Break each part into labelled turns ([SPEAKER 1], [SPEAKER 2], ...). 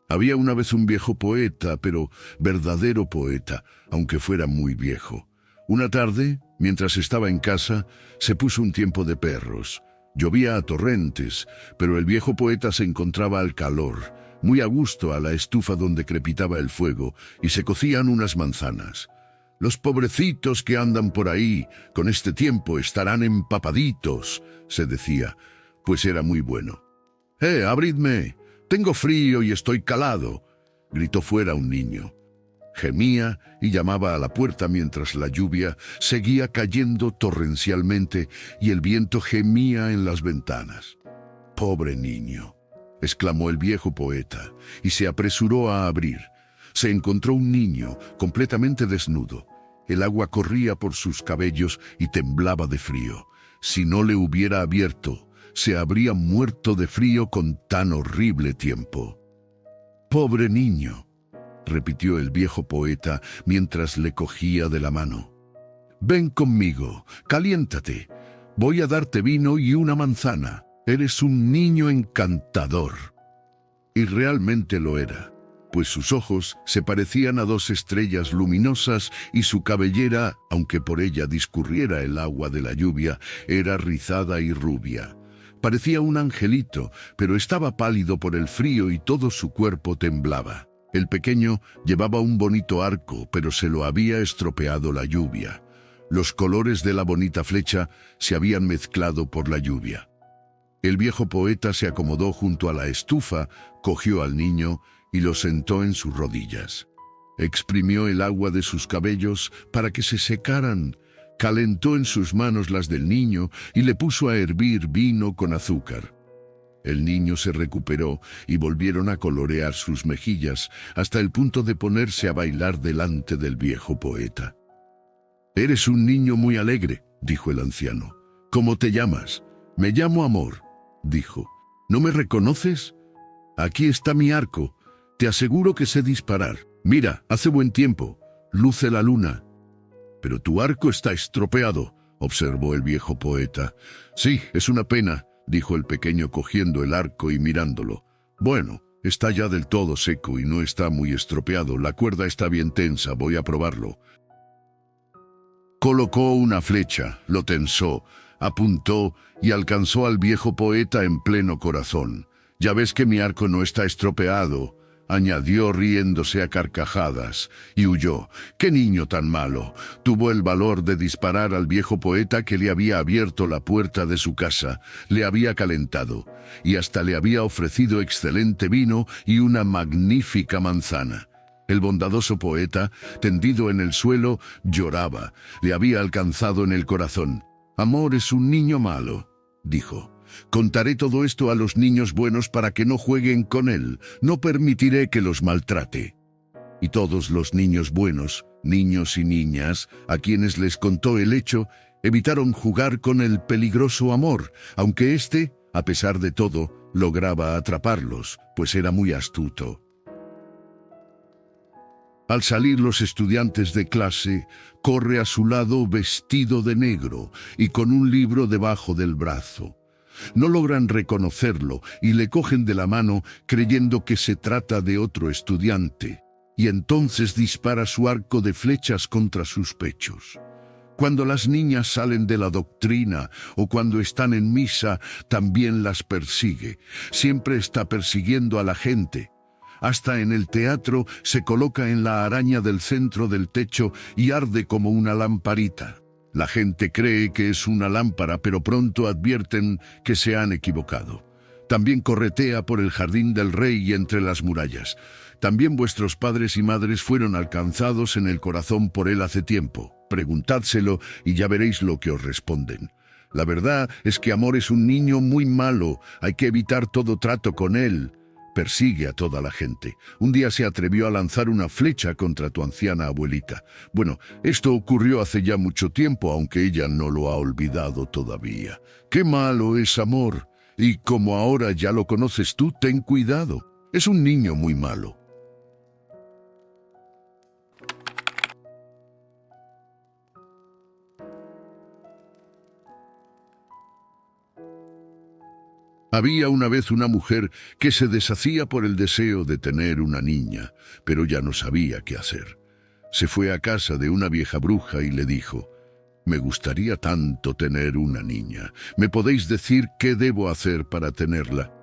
[SPEAKER 1] Había una vez un viejo poeta, pero verdadero poeta, aunque fuera muy viejo. Una tarde, mientras estaba en casa, se puso un tiempo de perros. Llovía a torrentes, pero el viejo poeta se encontraba al calor, muy a gusto a la estufa donde crepitaba el fuego, y se cocían unas manzanas. Los pobrecitos que andan por ahí, con este tiempo estarán empapaditos, se decía, pues era muy bueno. Abridme! Tengo frío y estoy calado, gritó fuera un niño. Gemía y llamaba a la puerta mientras la lluvia seguía cayendo torrencialmente y el viento gemía en las ventanas. «Pobre niño», exclamó el viejo poeta, y se apresuró a abrir. Se encontró un niño completamente desnudo. El agua corría por sus cabellos y temblaba de frío. Si no le hubiera abierto, se habría muerto de frío con tan horrible tiempo. «Pobre niño», repitió el viejo poeta mientras le cogía de la mano. «Ven conmigo, caliéntate. Voy a darte vino y una manzana. Eres un niño encantador». Y realmente lo era, pues sus ojos se parecían a dos estrellas luminosas y su cabellera, aunque por ella discurriera el agua de la lluvia, era rizada y rubia. Parecía un angelito, pero estaba pálido por el frío y todo su cuerpo temblaba. El pequeño llevaba un bonito arco, pero se lo había estropeado la lluvia. Los colores de la bonita flecha se habían mezclado por la lluvia. El viejo poeta se acomodó junto a la estufa, cogió al niño y lo sentó en sus rodillas. Exprimió el agua de sus cabellos para que se secaran. Calentó en sus manos las del niño y le puso a hervir vino con azúcar. El niño se recuperó y volvieron a colorear sus mejillas hasta el punto de ponerse a bailar delante del viejo poeta. «Eres un niño muy alegre», dijo el anciano. «¿Cómo te llamas?» «Me llamo Amor», dijo. «¿No me reconoces? Aquí está mi arco. Te aseguro que sé disparar. Mira, hace buen tiempo. Luce la luna». «Pero tu arco está estropeado», observó el viejo poeta. «Sí, es una pena», dijo el pequeño cogiendo el arco y mirándolo. «Bueno, está ya del todo seco y no está muy estropeado. La cuerda está bien tensa, voy a probarlo». Colocó una flecha, lo tensó, apuntó y alcanzó al viejo poeta en pleno corazón. «Ya ves que mi arco no está estropeado», añadió riéndose a carcajadas, y huyó. «¡Qué niño tan malo!». Tuvo el valor de disparar al viejo poeta que le había abierto la puerta de su casa, le había calentado, y hasta le había ofrecido excelente vino y una magnífica manzana. El bondadoso poeta, tendido en el suelo, lloraba. Le había alcanzado en el corazón. «Amor es un niño malo», dijo. «Contaré todo esto a los niños buenos para que no jueguen con él. No permitiré que los maltrate». Y todos los niños buenos, niños y niñas, a quienes les contó el hecho, evitaron jugar con el peligroso Amor, aunque éste, a pesar de todo, lograba atraparlos, pues era muy astuto. Al salir los estudiantes de clase, corre a su lado vestido de negro y con un libro debajo del brazo. No logran reconocerlo y le cogen de la mano creyendo que se trata de otro estudiante, y entonces dispara su arco de flechas contra sus pechos. Cuando las niñas salen de la doctrina o cuando están en misa, también las persigue. Siempre está persiguiendo a la gente. Hasta en el teatro se coloca en la araña del centro del techo y arde como una lamparita. La gente cree que es una lámpara, pero pronto advierten que se han equivocado. También corretea por el jardín del rey y entre las murallas. También vuestros padres y madres fueron alcanzados en el corazón por él hace tiempo. Preguntádselo y ya veréis lo que os responden. La verdad es que Amor es un niño muy malo, hay que evitar todo trato con él. Persigue a toda la gente. Un día se atrevió a lanzar una flecha contra tu anciana abuelita. Bueno, esto ocurrió hace ya mucho tiempo, aunque ella no lo ha olvidado todavía. ¡Qué malo es Amor! Y como ahora ya lo conoces tú, ten cuidado. Es un niño muy malo. Había una vez una mujer que se deshacía por el deseo de tener una niña, pero ya no sabía qué hacer. Se fue a casa de una vieja bruja y le dijo: «Me gustaría tanto tener una niña. ¿Me podéis decir qué debo hacer para tenerla?»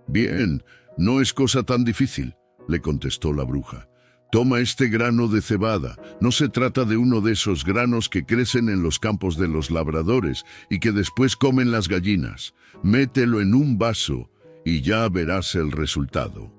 [SPEAKER 1] «Bien, no es cosa tan difícil», le contestó la bruja. «Toma este grano de cebada. No se trata de uno de esos granos que crecen en los campos de los labradores y que después comen las gallinas. Mételo en un vaso y ya verás el resultado».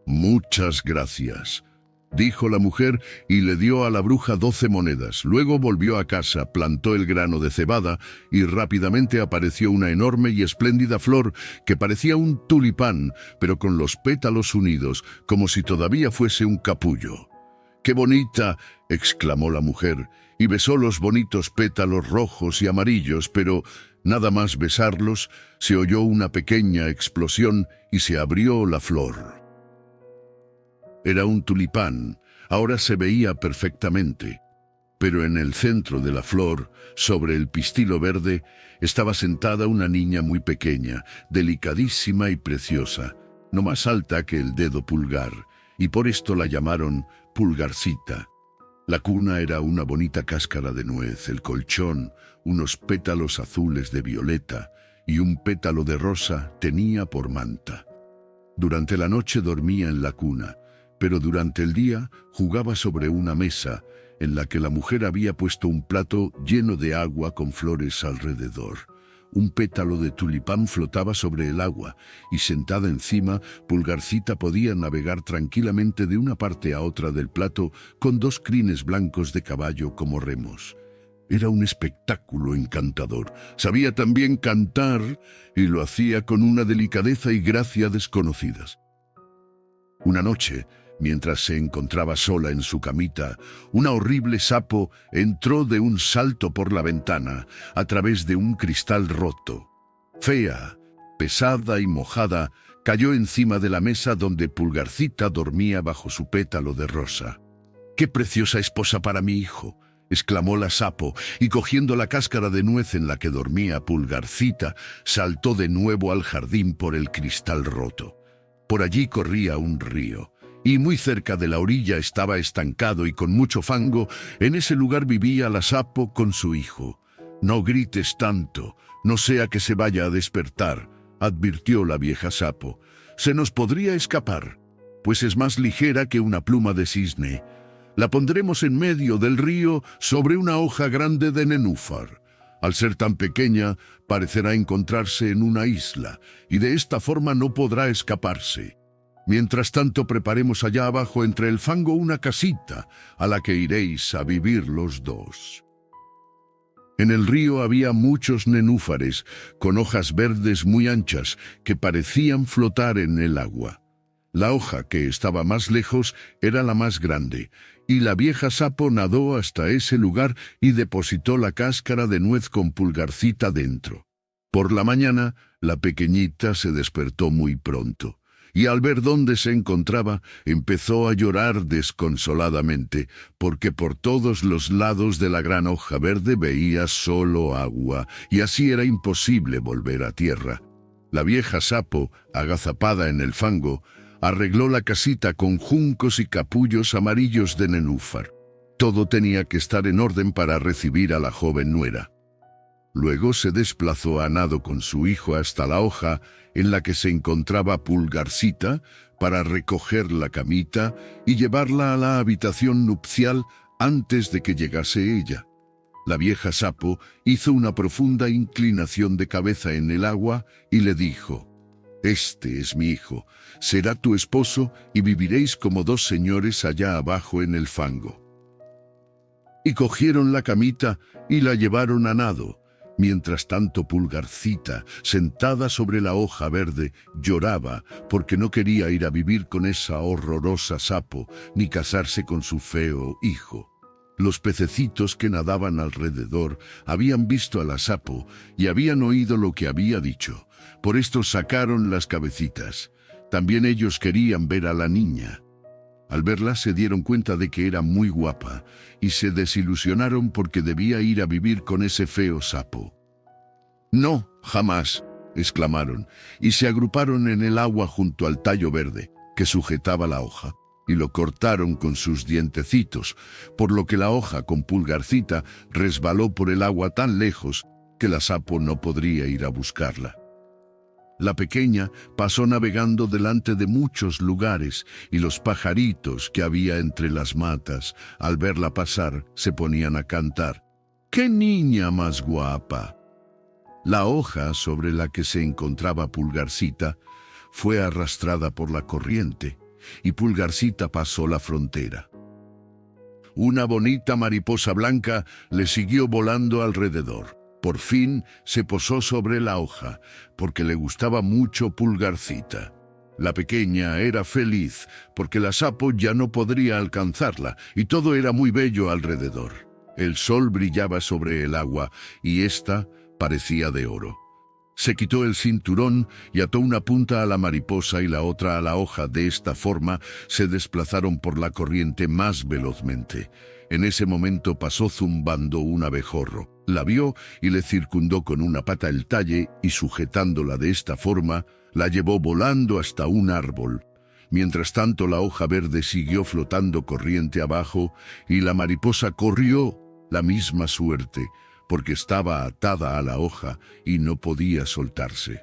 [SPEAKER 1] «Muchas gracias», dijo la mujer y le dio a la bruja 12 monedas. Luego volvió a casa, plantó el grano de cebada y rápidamente apareció una enorme y espléndida flor que parecía un tulipán, pero con los pétalos unidos, como si todavía fuese un capullo. «¡Qué bonita!», exclamó la mujer, y besó los bonitos pétalos rojos y amarillos, pero nada más besarlos, se oyó una pequeña explosión y se abrió la flor. Era un tulipán, ahora se veía perfectamente, pero en el centro de la flor, sobre el pistilo verde, estaba sentada una niña muy pequeña, delicadísima y preciosa, no más alta que el dedo pulgar, y por esto la llamaron Pulgarcita. La cuna era una bonita cáscara de nuez, el colchón, unos pétalos azules de violeta, y un pétalo de rosa tenía por manta. Durante la noche dormía en la cuna, pero durante el día jugaba sobre una mesa en la que la mujer había puesto un plato lleno de agua con flores alrededor. Un pétalo de tulipán flotaba sobre el agua y sentada encima, Pulgarcita podía navegar tranquilamente de una parte a otra del plato con 2 crines blancos de caballo como remos. Era un espectáculo encantador. Sabía también cantar y lo hacía con una delicadeza y gracia desconocidas. Una noche, mientras se encontraba sola en su camita, una horrible sapo entró de un salto por la ventana, a través de un cristal roto. Fea, pesada y mojada, cayó encima de la mesa donde Pulgarcita dormía bajo su pétalo de rosa. «¡Qué preciosa esposa para mi hijo!», exclamó la sapo, y cogiendo la cáscara de nuez en la que dormía Pulgarcita, saltó de nuevo al jardín por el cristal roto. Por allí corría un río, y muy cerca de la orilla estaba estancado y con mucho fango. En ese lugar vivía la sapo con su hijo. «No grites tanto, no sea que se vaya a despertar», advirtió la vieja sapo. «Se nos podría escapar, pues es más ligera que una pluma de cisne. La pondremos en medio del río sobre una hoja grande de nenúfar. Al ser tan pequeña, parecerá encontrarse en una isla, y de esta forma no podrá escaparse. Mientras tanto, preparemos allá abajo entre el fango una casita, a la que iréis a vivir los dos». En el río había muchos nenúfares, con hojas verdes muy anchas, que parecían flotar en el agua. La hoja que estaba más lejos era la más grande, y la vieja sapo nadó hasta ese lugar y depositó la cáscara de nuez con Pulgarcita dentro. Por la mañana, la pequeñita se despertó muy pronto, y al ver dónde se encontraba, empezó a llorar desconsoladamente, porque por todos los lados de la gran hoja verde veía solo agua, y así era imposible volver a tierra. La vieja sapo, agazapada en el fango, arregló la casita con juncos y capullos amarillos de nenúfar. Todo tenía que estar en orden para recibir a la joven nuera. Luego se desplazó a nado con su hijo hasta la hoja en la que se encontraba Pulgarcita para recoger la camita y llevarla a la habitación nupcial antes de que llegase ella. La vieja sapo hizo una profunda inclinación de cabeza en el agua y le dijo: «Este es mi hijo, será tu esposo y viviréis como 2 señores allá abajo en el fango». Y cogieron la camita y la llevaron a nado. Mientras tanto, Pulgarcita, sentada sobre la hoja verde, lloraba porque no quería ir a vivir con esa horrorosa sapo ni casarse con su feo hijo. Los pececitos que nadaban alrededor habían visto a la sapo y habían oído lo que había dicho. Por esto sacaron las cabecitas. También ellos querían ver a la niña. Al verla se dieron cuenta de que era muy guapa y se desilusionaron porque debía ir a vivir con ese feo sapo. «No, jamás», exclamaron, y se agruparon en el agua junto al tallo verde que sujetaba la hoja, y lo cortaron con sus dientecitos, por lo que la hoja con Pulgarcita resbaló por el agua tan lejos que la sapo no podría ir a buscarla. La pequeña pasó navegando delante de muchos lugares, y los pajaritos que había entre las matas, al verla pasar, se ponían a cantar. ¡Qué niña más guapa! La hoja sobre la que se encontraba Pulgarcita fue arrastrada por la corriente, y Pulgarcita pasó la frontera. Una bonita mariposa blanca le siguió volando alrededor. Por fin se posó sobre la hoja, porque le gustaba mucho Pulgarcita. La pequeña era feliz, porque la sapo ya no podría alcanzarla, y todo era muy bello alrededor. El sol brillaba sobre el agua, y ésta parecía de oro. Se quitó el cinturón y ató una punta a la mariposa y la otra a la hoja. De esta forma se desplazaron por la corriente más velozmente. En ese momento pasó zumbando un abejorro. La vio y le circundó con una pata el talle y, sujetándola de esta forma, la llevó volando hasta un árbol. Mientras tanto, la hoja verde siguió flotando corriente abajo y la mariposa corrió la misma suerte, porque estaba atada a la hoja y no podía soltarse.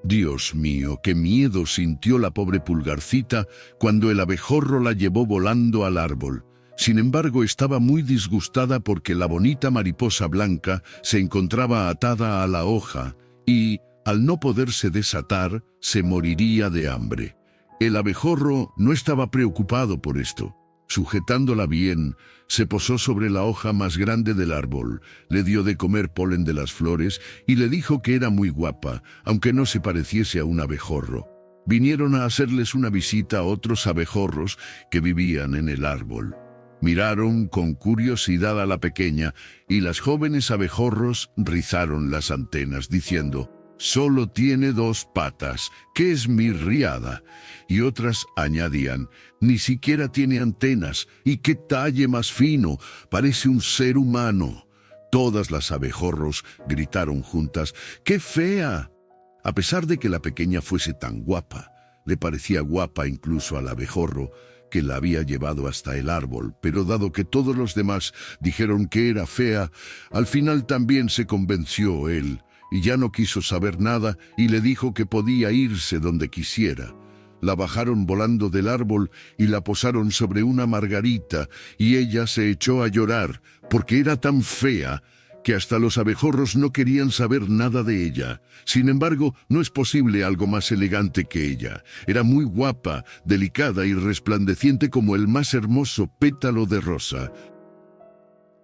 [SPEAKER 1] Dios mío, qué miedo sintió la pobre Pulgarcita cuando el abejorro la llevó volando al árbol. Sin embargo, estaba muy disgustada porque la bonita mariposa blanca se encontraba atada a la hoja y, al no poderse desatar, se moriría de hambre. El abejorro no estaba preocupado por esto. Sujetándola bien, se posó sobre la hoja más grande del árbol, le dio de comer polen de las flores y le dijo que era muy guapa, aunque no se pareciese a un abejorro. Vinieron a hacerles una visita a otros abejorros que vivían en el árbol. Miraron con curiosidad a la pequeña y las jóvenes abejorros rizaron las antenas diciendo: «Solo tiene 2 patas, ¡qué esmirriada!». Y otras añadían: «Ni siquiera tiene antenas, y qué talle más fino, parece un ser humano». Todas las abejorros gritaron juntas: «¡Qué fea!». A pesar de que la pequeña fuese tan guapa, le parecía guapa incluso al abejorro que la había llevado hasta el árbol, pero dado que todos los demás dijeron que era fea, al final también se convenció él, y ya no quiso saber nada y le dijo que podía irse donde quisiera. La bajaron volando del árbol y la posaron sobre una margarita, y ella se echó a llorar porque era tan fea que hasta los abejorros no querían saber nada de ella. Sin embargo, no es posible algo más elegante que ella. Era muy guapa, delicada y resplandeciente como el más hermoso pétalo de rosa.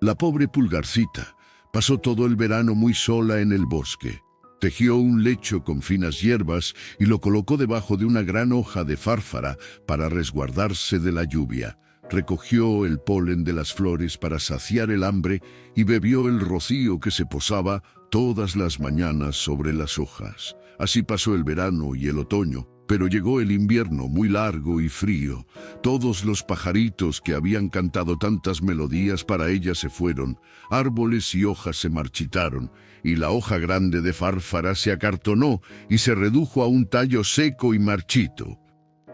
[SPEAKER 1] La pobre Pulgarcita pasó todo el verano muy sola en el bosque. Tejió un lecho con finas hierbas y lo colocó debajo de una gran hoja de fárfara para resguardarse de la lluvia. Recogió el polen de las flores para saciar el hambre y bebió el rocío que se posaba todas las mañanas sobre las hojas. Así pasó el verano y el otoño, pero llegó el invierno muy largo y frío. Todos los pajaritos que habían cantado tantas melodías para ella se fueron, árboles y hojas se marchitaron, y la hoja grande de fárfara se acartonó y se redujo a un tallo seco y marchito.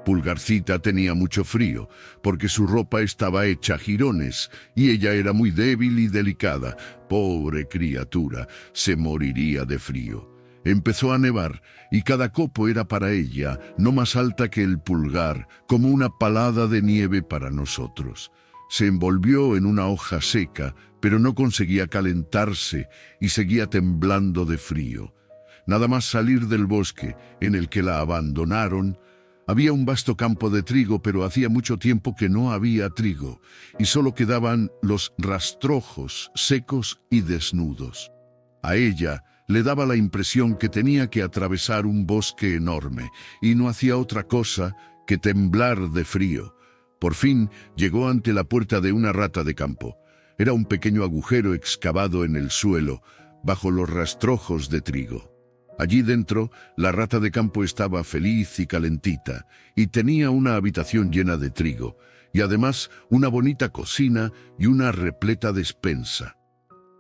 [SPEAKER 1] Pulgarcita tenía mucho frío, porque su ropa estaba hecha jirones, y ella era muy débil y delicada. Pobre criatura, se moriría de frío. Empezó a nevar, y cada copo era para ella no más alta que el pulgar, como una palada de nieve para nosotros. Se envolvió en una hoja seca, pero no conseguía calentarse y seguía temblando de frío. Nada más salir del bosque, en el que la abandonaron, había un vasto campo de trigo, pero hacía mucho tiempo que no había trigo, y solo quedaban los rastrojos secos y desnudos. A ella le daba la impresión que tenía que atravesar un bosque enorme, y no hacía otra cosa que temblar de frío. Por fin llegó ante la puerta de una rata de campo. Era un pequeño agujero excavado en el suelo, bajo los rastrojos de trigo. Allí dentro, la rata de campo estaba feliz y calentita, y tenía una habitación llena de trigo, y además una bonita cocina y una repleta despensa.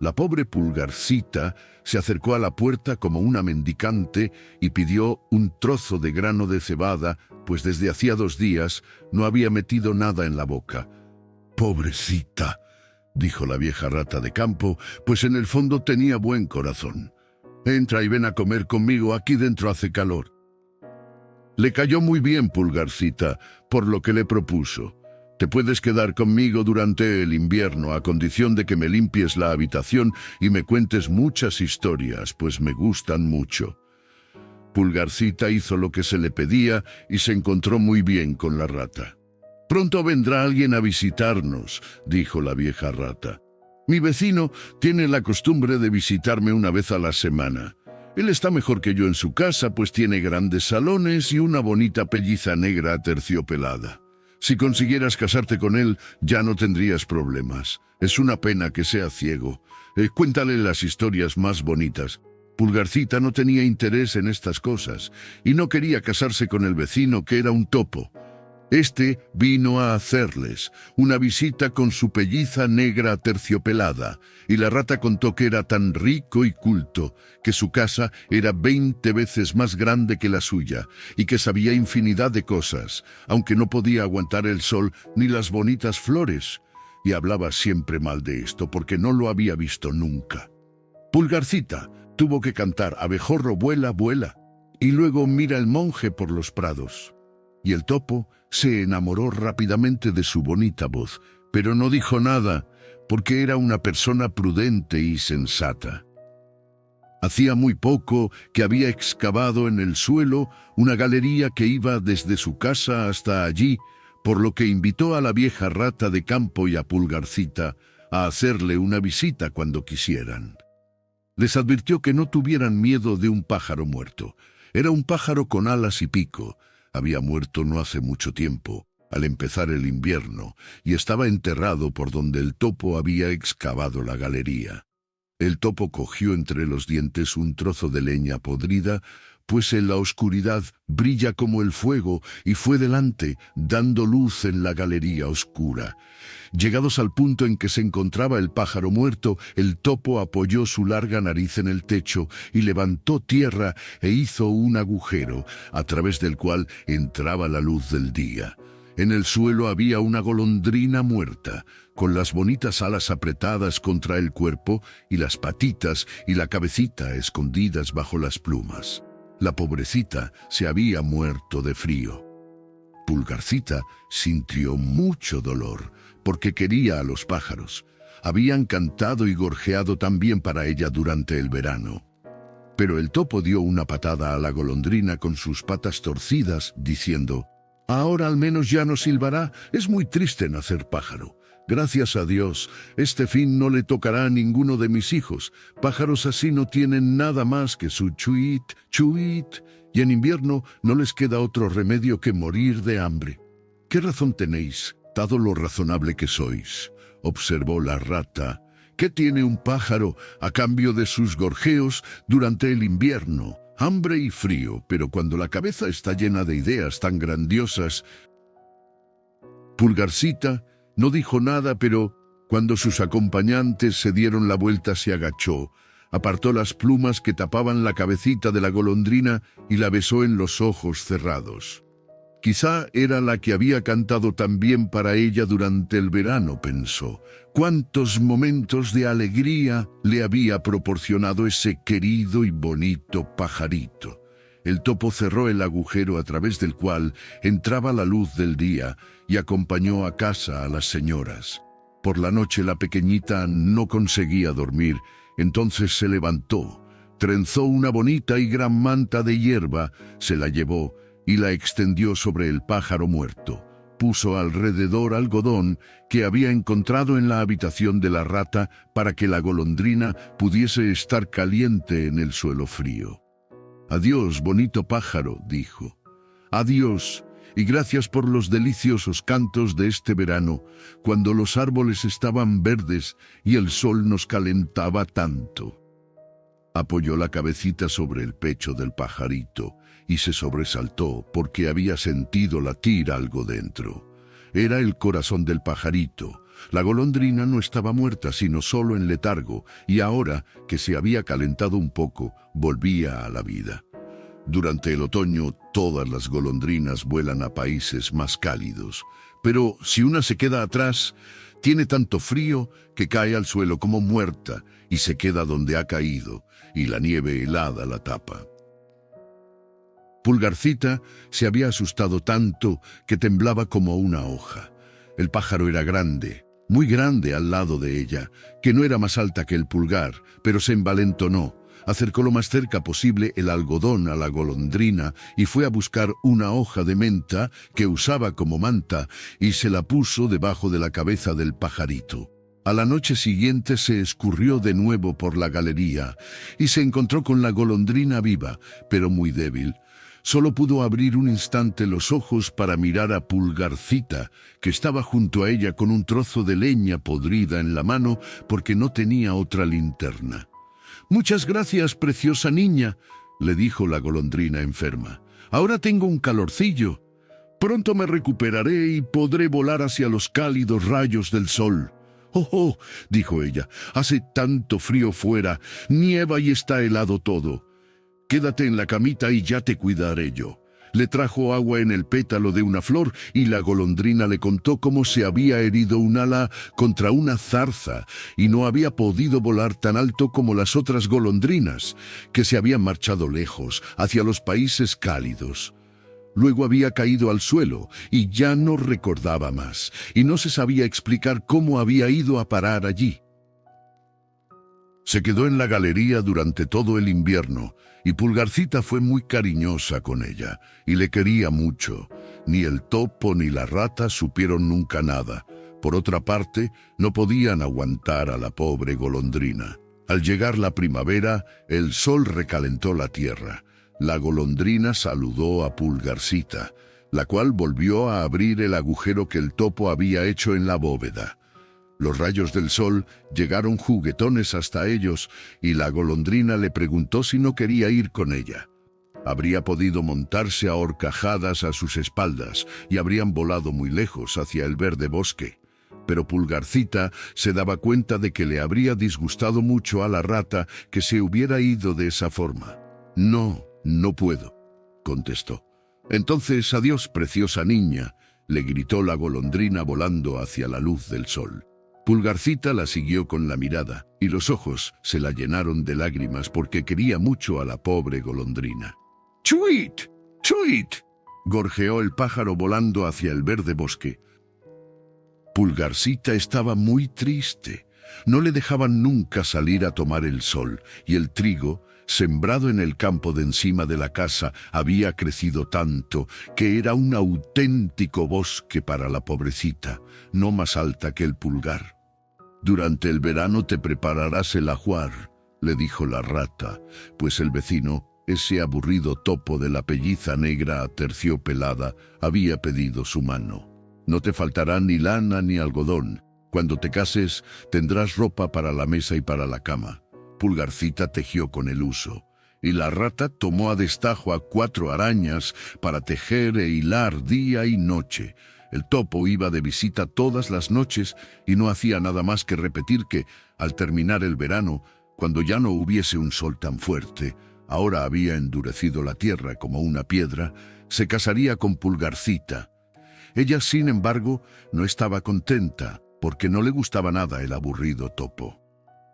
[SPEAKER 1] La pobre Pulgarcita se acercó a la puerta como una mendicante y pidió un trozo de grano de cebada, pues desde hacía 2 días no había metido nada en la boca. «Pobrecita», dijo la vieja rata de campo, pues en el fondo tenía buen corazón. «Entra y ven a comer conmigo, aquí dentro hace calor». Le cayó muy bien Pulgarcita, por lo que le propuso: «Te puedes quedar conmigo durante el invierno, a condición de que me limpies la habitación y me cuentes muchas historias, pues me gustan mucho». Pulgarcita hizo lo que se le pedía y se encontró muy bien con la rata. «Pronto vendrá alguien a visitarnos», dijo la vieja rata. «Mi vecino tiene la costumbre de visitarme una vez a la semana. Él está mejor que yo en su casa, pues tiene grandes salones y una bonita pelliza negra aterciopelada. Si consiguieras casarte con él, ya no tendrías problemas. Es una pena que sea ciego. Cuéntale las historias más bonitas». Pulgarcita no tenía interés en estas cosas y no quería casarse con el vecino, que era un topo. Este vino a hacerles una visita con su pelliza negra aterciopelada, y la rata contó que era tan rico y culto, que su casa era 20 veces más grande que la suya, y que sabía infinidad de cosas, aunque no podía aguantar el sol ni las bonitas flores, y hablaba siempre mal de esto porque no lo había visto nunca. Pulgarcita tuvo que cantar «Abejorro, vuela, vuela», y luego «Mira el monje por los prados». Y el topo se enamoró rápidamente de su bonita voz, pero no dijo nada, porque era una persona prudente y sensata. Hacía muy poco que había excavado en el suelo una galería que iba desde su casa hasta allí, por lo que invitó a la vieja rata de campo y a Pulgarcita a hacerle una visita cuando quisieran. Les advirtió que no tuvieran miedo de un pájaro muerto. Era un pájaro con alas y pico. Había muerto no hace mucho tiempo, al empezar el invierno, y estaba enterrado por donde el topo había excavado la galería. El topo cogió entre los dientes un trozo de leña podrida, pues en la oscuridad brilla como el fuego, y fue delante, dando luz en la galería oscura. Llegados al punto en que se encontraba el pájaro muerto, el topo apoyó su larga nariz en el techo y levantó tierra e hizo un agujero, a través del cual entraba la luz del día. En el suelo había una golondrina muerta, con las bonitas alas apretadas contra el cuerpo y las patitas y la cabecita escondidas bajo las plumas. La pobrecita se había muerto de frío. Pulgarcita sintió mucho dolor, porque quería a los pájaros. Habían cantado y gorjeado también para ella durante el verano. Pero el topo dio una patada a la golondrina con sus patas torcidas, diciendo: «Ahora al menos ya no silbará, es muy triste nacer pájaro. Gracias a Dios, este fin no le tocará a ninguno de mis hijos. Pájaros así no tienen nada más que su chuit, chuit, y en invierno no les queda otro remedio que morir de hambre». «¿Qué razón tenéis, dado lo razonable que sois?», observó la rata. «¿Qué tiene un pájaro a cambio de sus gorjeos durante el invierno? Hambre y frío, pero cuando la cabeza está llena de ideas tan grandiosas». Pulgarcita no dijo nada, pero cuando sus acompañantes se dieron la vuelta se agachó, apartó las plumas que tapaban la cabecita de la golondrina y la besó en los ojos cerrados. Quizá era la que había cantado también para ella durante el verano, pensó. Cuántos momentos de alegría le había proporcionado ese querido y bonito pajarito. El topo cerró el agujero a través del cual entraba la luz del día y acompañó a casa a las señoras. Por la noche la pequeñita no conseguía dormir, entonces se levantó, trenzó una bonita y gran manta de hierba, se la llevó y la extendió sobre el pájaro muerto. Puso alrededor algodón que había encontrado en la habitación de la rata para que la golondrina pudiese estar caliente en el suelo frío. «Adiós, bonito pájaro», dijo. «Adiós, y gracias por los deliciosos cantos de este verano, cuando los árboles estaban verdes y el sol nos calentaba tanto». Apoyó la cabecita sobre el pecho del pajarito y se sobresaltó porque había sentido latir algo dentro. Era el corazón del pajarito. La golondrina no estaba muerta, sino solo en letargo, y ahora que se había calentado un poco, volvía a la vida. Durante el otoño, todas las golondrinas vuelan a países más cálidos. Pero si una se queda atrás, tiene tanto frío que cae al suelo como muerta y se queda donde ha caído, y la nieve helada la tapa. Pulgarcita se había asustado tanto que temblaba como una hoja. El pájaro era grande, muy grande al lado de ella, que no era más alta que el pulgar, pero se envalentonó. Acercó lo más cerca posible el algodón a la golondrina y fue a buscar una hoja de menta que usaba como manta y se la puso debajo de la cabeza del pajarito. A la noche siguiente se escurrió de nuevo por la galería y se encontró con la golondrina viva, pero muy débil. Solo pudo abrir un instante los ojos para mirar a Pulgarcita, que estaba junto a ella con un trozo de leña podrida en la mano porque no tenía otra linterna. «Muchas gracias, preciosa niña», le dijo la golondrina enferma. «Ahora tengo un calorcillo. Pronto me recuperaré y podré volar hacia los cálidos rayos del sol». «Oh, oh», dijo ella, «hace tanto frío fuera, nieva y está helado todo. Quédate en la camita y ya te cuidaré yo». Le trajo agua en el pétalo de una flor y la golondrina le contó cómo se había herido un ala contra una zarza y no había podido volar tan alto como las otras golondrinas, que se habían marchado lejos, hacia los países cálidos. Luego había caído al suelo y ya no recordaba más, y no se sabía explicar cómo había ido a parar allí. Se quedó en la galería durante todo el invierno, y Pulgarcita fue muy cariñosa con ella, y le quería mucho. Ni el topo ni la rata supieron nunca nada. Por otra parte, no podían aguantar a la pobre golondrina. Al llegar la primavera, el sol recalentó la tierra. La golondrina saludó a Pulgarcita, la cual volvió a abrir el agujero que el topo había hecho en la bóveda. Los rayos del sol llegaron juguetones hasta ellos y la golondrina le preguntó si no quería ir con ella. Habría podido montarse a horcajadas a sus espaldas y habrían volado muy lejos hacia el verde bosque. Pero Pulgarcita se daba cuenta de que le habría disgustado mucho a la rata que se hubiera ido de esa forma. «No, no puedo», contestó. «Entonces, adiós, preciosa niña», le gritó la golondrina volando hacia la luz del sol. Pulgarcita la siguió con la mirada, y los ojos se la llenaron de lágrimas porque quería mucho a la pobre golondrina. «¡Chuit! ¡Chuit!», gorjeó el pájaro volando hacia el verde bosque. Pulgarcita estaba muy triste. No le dejaban nunca salir a tomar el sol, y el trigo, sembrado en el campo de encima de la casa, había crecido tanto que era un auténtico bosque para la pobrecita, no más alta que el pulgar. «Durante el verano te prepararás el ajuar», le dijo la rata, pues el vecino, ese aburrido topo de la pelliza negra aterciopelada, había pedido su mano. «No te faltará ni lana ni algodón. Cuando te cases tendrás ropa para la mesa y para la cama». Pulgarcita tejió con el uso, y la rata tomó a destajo a 4 arañas para tejer e hilar día y noche. El topo iba de visita todas las noches y no hacía nada más que repetir que, al terminar el verano, cuando ya no hubiese un sol tan fuerte, ahora había endurecido la tierra como una piedra, se casaría con Pulgarcita. Ella, sin embargo, no estaba contenta, porque no le gustaba nada el aburrido topo.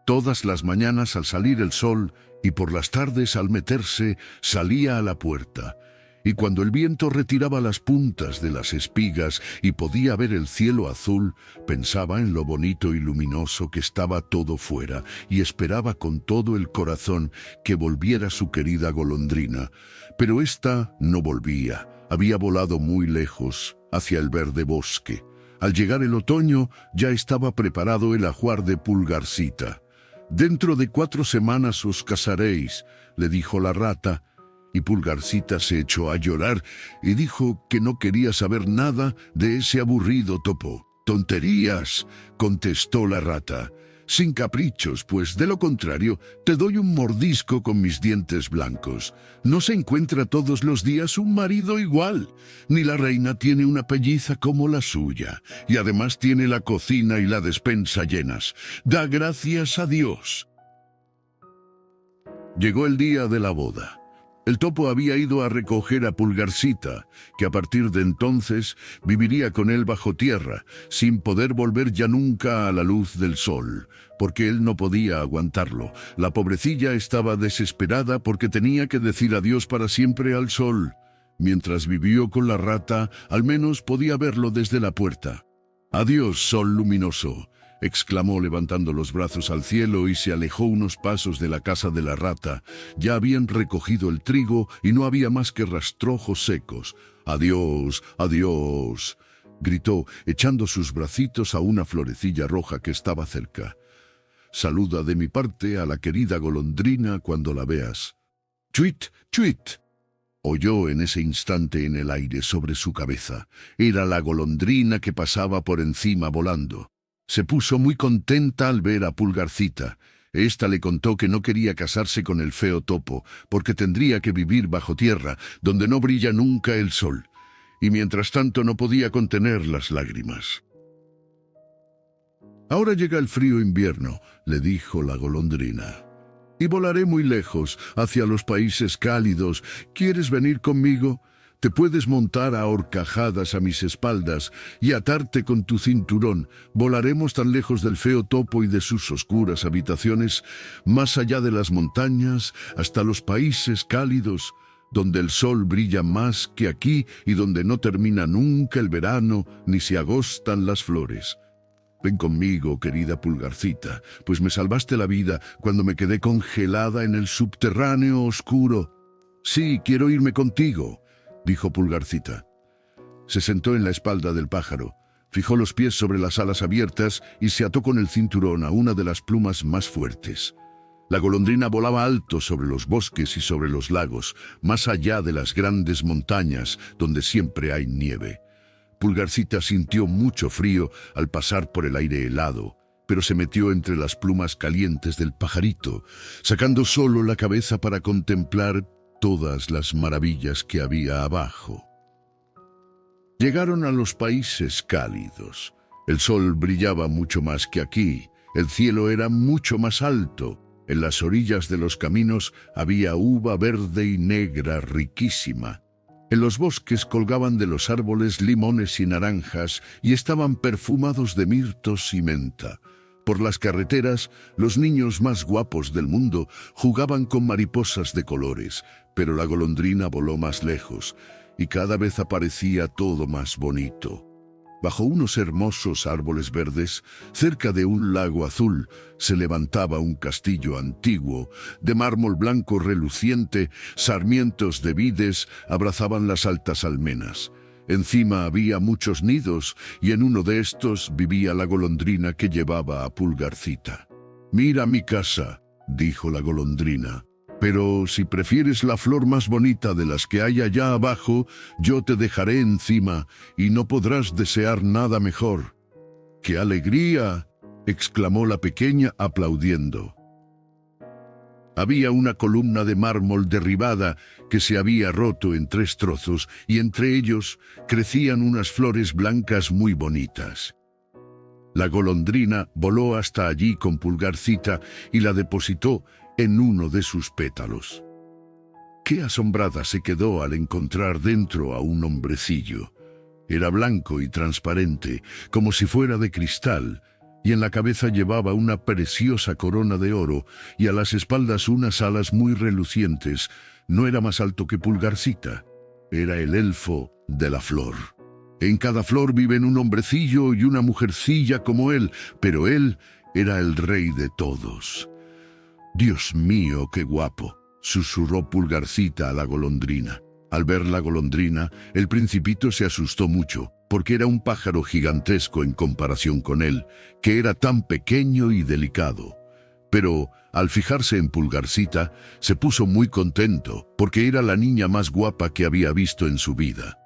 [SPEAKER 1] Todas las mañanas al salir el sol y por las tardes al meterse, salía a la puerta. Y cuando el viento retiraba las puntas de las espigas y podía ver el cielo azul, pensaba en lo bonito y luminoso que estaba todo fuera y esperaba con todo el corazón que volviera su querida golondrina. Pero ésta no volvía, había volado muy lejos, hacia el verde bosque. Al llegar el otoño, ya estaba preparado el ajuar de Pulgarcita. «Dentro de 4 semanas os casaréis», le dijo la rata, y Pulgarcita se echó a llorar y dijo que no quería saber nada de ese aburrido topo. «Tonterías», contestó la rata. sin caprichos, pues de lo contrario te doy un mordisco con mis dientes blancos. No se encuentra todos los días un marido igual, ni la reina tiene una pelliza como la suya, y además tiene la cocina y la despensa llenas. Da gracias a Dios. Llegó el día de la boda. El topo había ido a recoger a Pulgarcita, que a partir de entonces viviría con él bajo tierra, sin poder volver ya nunca a la luz del sol, porque él no podía aguantarlo. La pobrecilla estaba desesperada porque tenía que decir adiós para siempre al sol. Mientras vivió con la rata, al menos podía verlo desde la puerta. «Adiós, sol luminoso», exclamó levantando los brazos al cielo, y se alejó unos pasos de la casa de la rata. Ya habían recogido el trigo y no había más que rastrojos secos. «Adiós, adiós», gritó, echando sus bracitos a una florecilla roja que estaba cerca. «Saluda de mi parte a la querida golondrina cuando la veas». «Chuit, chuit», oyó en ese instante en el aire sobre su cabeza. Era la golondrina que pasaba por encima volando. Se puso muy contenta al ver a Pulgarcita. Esta le contó que no quería casarse con el feo topo, porque tendría que vivir bajo tierra, donde no brilla nunca el sol. Y mientras tanto no podía contener las lágrimas. «Ahora llega el frío invierno», le dijo la golondrina, «y volaré muy lejos, hacia los países cálidos. ¿Quieres venir conmigo? Te puedes montar a horcajadas a mis espaldas y atarte con tu cinturón. Volaremos tan lejos del feo topo y de sus oscuras habitaciones, más allá de las montañas, hasta los países cálidos, donde el sol brilla más que aquí y donde no termina nunca el verano ni se agostan las flores. Ven conmigo, querida Pulgarcita, pues me salvaste la vida cuando me quedé congelada en el subterráneo oscuro». «Sí, quiero irme contigo», dijo Pulgarcita. Se sentó en la espalda del pájaro, fijó los pies sobre las alas abiertas y se ató con el cinturón a una de las plumas más fuertes. La golondrina volaba alto sobre los bosques y sobre los lagos, más allá de las grandes montañas donde siempre hay nieve. Pulgarcita sintió mucho frío al pasar por el aire helado, pero se metió entre las plumas calientes del pajarito, sacando solo la cabeza para contemplar todas las maravillas que había abajo. Llegaron a los países cálidos. El sol brillaba mucho más que aquí, el cielo era mucho más alto. En las orillas de los caminos había uva verde y negra riquísima. En los bosques colgaban de los árboles limones y naranjas y estaban perfumados de mirtos y menta. Por las carreteras, los niños más guapos del mundo jugaban con mariposas de colores, pero la golondrina voló más lejos, y cada vez aparecía todo más bonito. Bajo unos hermosos árboles verdes, cerca de un lago azul, se levantaba un castillo antiguo, de mármol blanco reluciente. Sarmientos de vides abrazaban las altas almenas. Encima había muchos nidos, y en uno de estos vivía la golondrina que llevaba a Pulgarcita. «Mira mi casa», dijo la golondrina, «pero si prefieres la flor más bonita de las que hay allá abajo, yo te dejaré encima y no podrás desear nada mejor». «¡Qué alegría!», exclamó la pequeña aplaudiendo. Había una columna de mármol derribada que se había roto en 3 trozos, y entre ellos crecían unas flores blancas muy bonitas. La golondrina voló hasta allí con Pulgarcita y la depositó en uno de sus pétalos. Qué asombrada se quedó al encontrar dentro a un hombrecillo. Era blanco y transparente, como si fuera de cristal, y en la cabeza llevaba una preciosa corona de oro y a las espaldas unas alas muy relucientes. No era más alto que Pulgarcita. Era el elfo de la flor. En cada flor viven un hombrecillo y una mujercilla como él, pero él era el rey de todos. «Dios mío, qué guapo», susurró Pulgarcita a la golondrina. Al ver la golondrina, el principito se asustó mucho, porque era un pájaro gigantesco en comparación con él, que era tan pequeño y delicado. Pero, al fijarse en Pulgarcita, se puso muy contento, porque era la niña más guapa que había visto en su vida.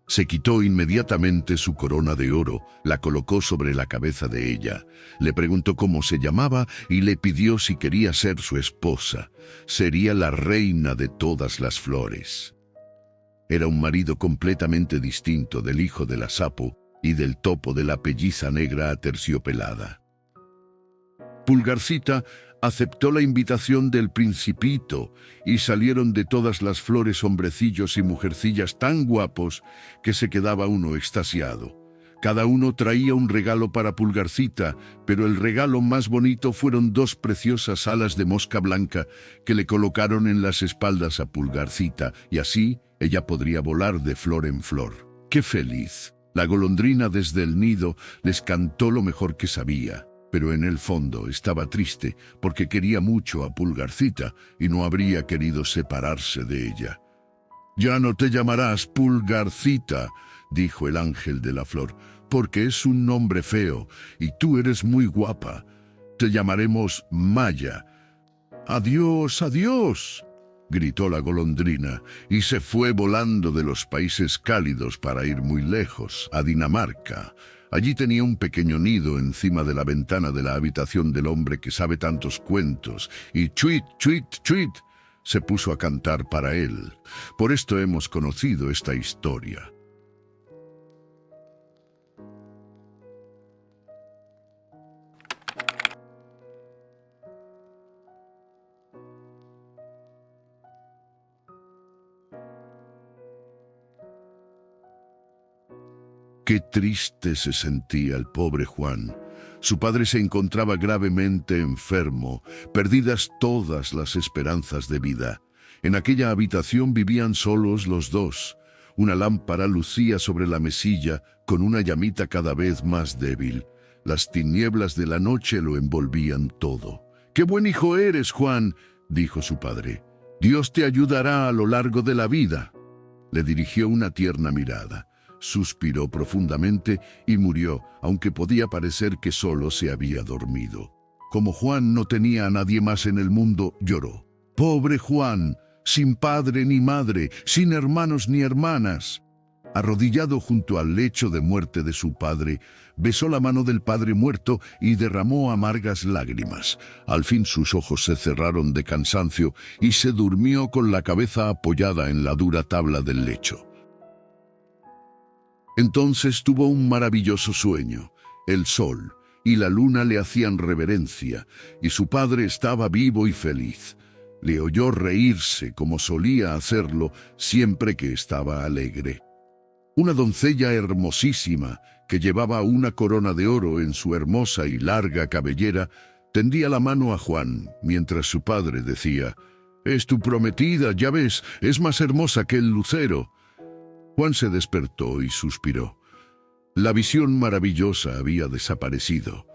[SPEAKER 1] Se quitó inmediatamente su corona de oro, la colocó sobre la cabeza de ella, le preguntó cómo se llamaba y le pidió si quería ser su esposa. Sería la reina de todas las flores. Era un marido completamente distinto del hijo de la sapo y del topo de la pelliza negra aterciopelada. Pulgarcita aceptó la invitación del principito y salieron de todas las flores hombrecillos y mujercillas tan guapos que se quedaba uno extasiado. Cada uno traía un regalo para Pulgarcita, pero el regalo más bonito fueron 2 preciosas alas de mosca blanca que le colocaron en las espaldas a Pulgarcita, y así ella podría volar de flor en flor. ¡Qué feliz! La golondrina desde el nido les cantó lo mejor que sabía, pero en el fondo estaba triste porque quería mucho a Pulgarcita y no habría querido separarse de ella. «Ya no te llamarás Pulgarcita», dijo el ángel de la flor, «porque es un nombre feo y tú eres muy guapa. Te llamaremos Maya». «Adiós, adiós», gritó la golondrina y se fue volando de los países cálidos para ir muy lejos, a Dinamarca. Allí tenía un pequeño nido encima de la ventana de la habitación del hombre que sabe tantos cuentos, y chuit, chuit, chuit, se puso a cantar para él. Por esto hemos conocido esta historia. Qué triste se sentía el pobre Juan. Su padre se encontraba gravemente enfermo, perdidas todas las esperanzas de vida. En aquella habitación vivían solos los dos. Una lámpara lucía sobre la mesilla con una llamita cada vez más débil. Las tinieblas de la noche lo envolvían todo. «¡Qué buen hijo eres, Juan!», dijo su padre. «Dios te ayudará a lo largo de la vida». Le dirigió una tierna mirada. Suspiró profundamente y murió, aunque podía parecer que solo se había dormido. Como Juan no tenía a nadie más en el mundo, lloró. «¡Pobre Juan! Sin padre ni madre, sin hermanos ni hermanas». Arrodillado junto al lecho de muerte de su padre, besó la mano del padre muerto y derramó amargas lágrimas. Al fin sus ojos se cerraron de cansancio y se durmió con la cabeza apoyada en la dura tabla del lecho. Entonces tuvo un maravilloso sueño. El sol y la luna le hacían reverencia, y su padre estaba vivo y feliz. Le oyó reírse como solía hacerlo siempre que estaba alegre. Una doncella hermosísima, que llevaba una corona de oro en su hermosa y larga cabellera, tendía la mano a Juan, mientras su padre decía: «Es tu prometida, ya ves, es más hermosa que el lucero». Juan se despertó y suspiró. La visión maravillosa había desaparecido.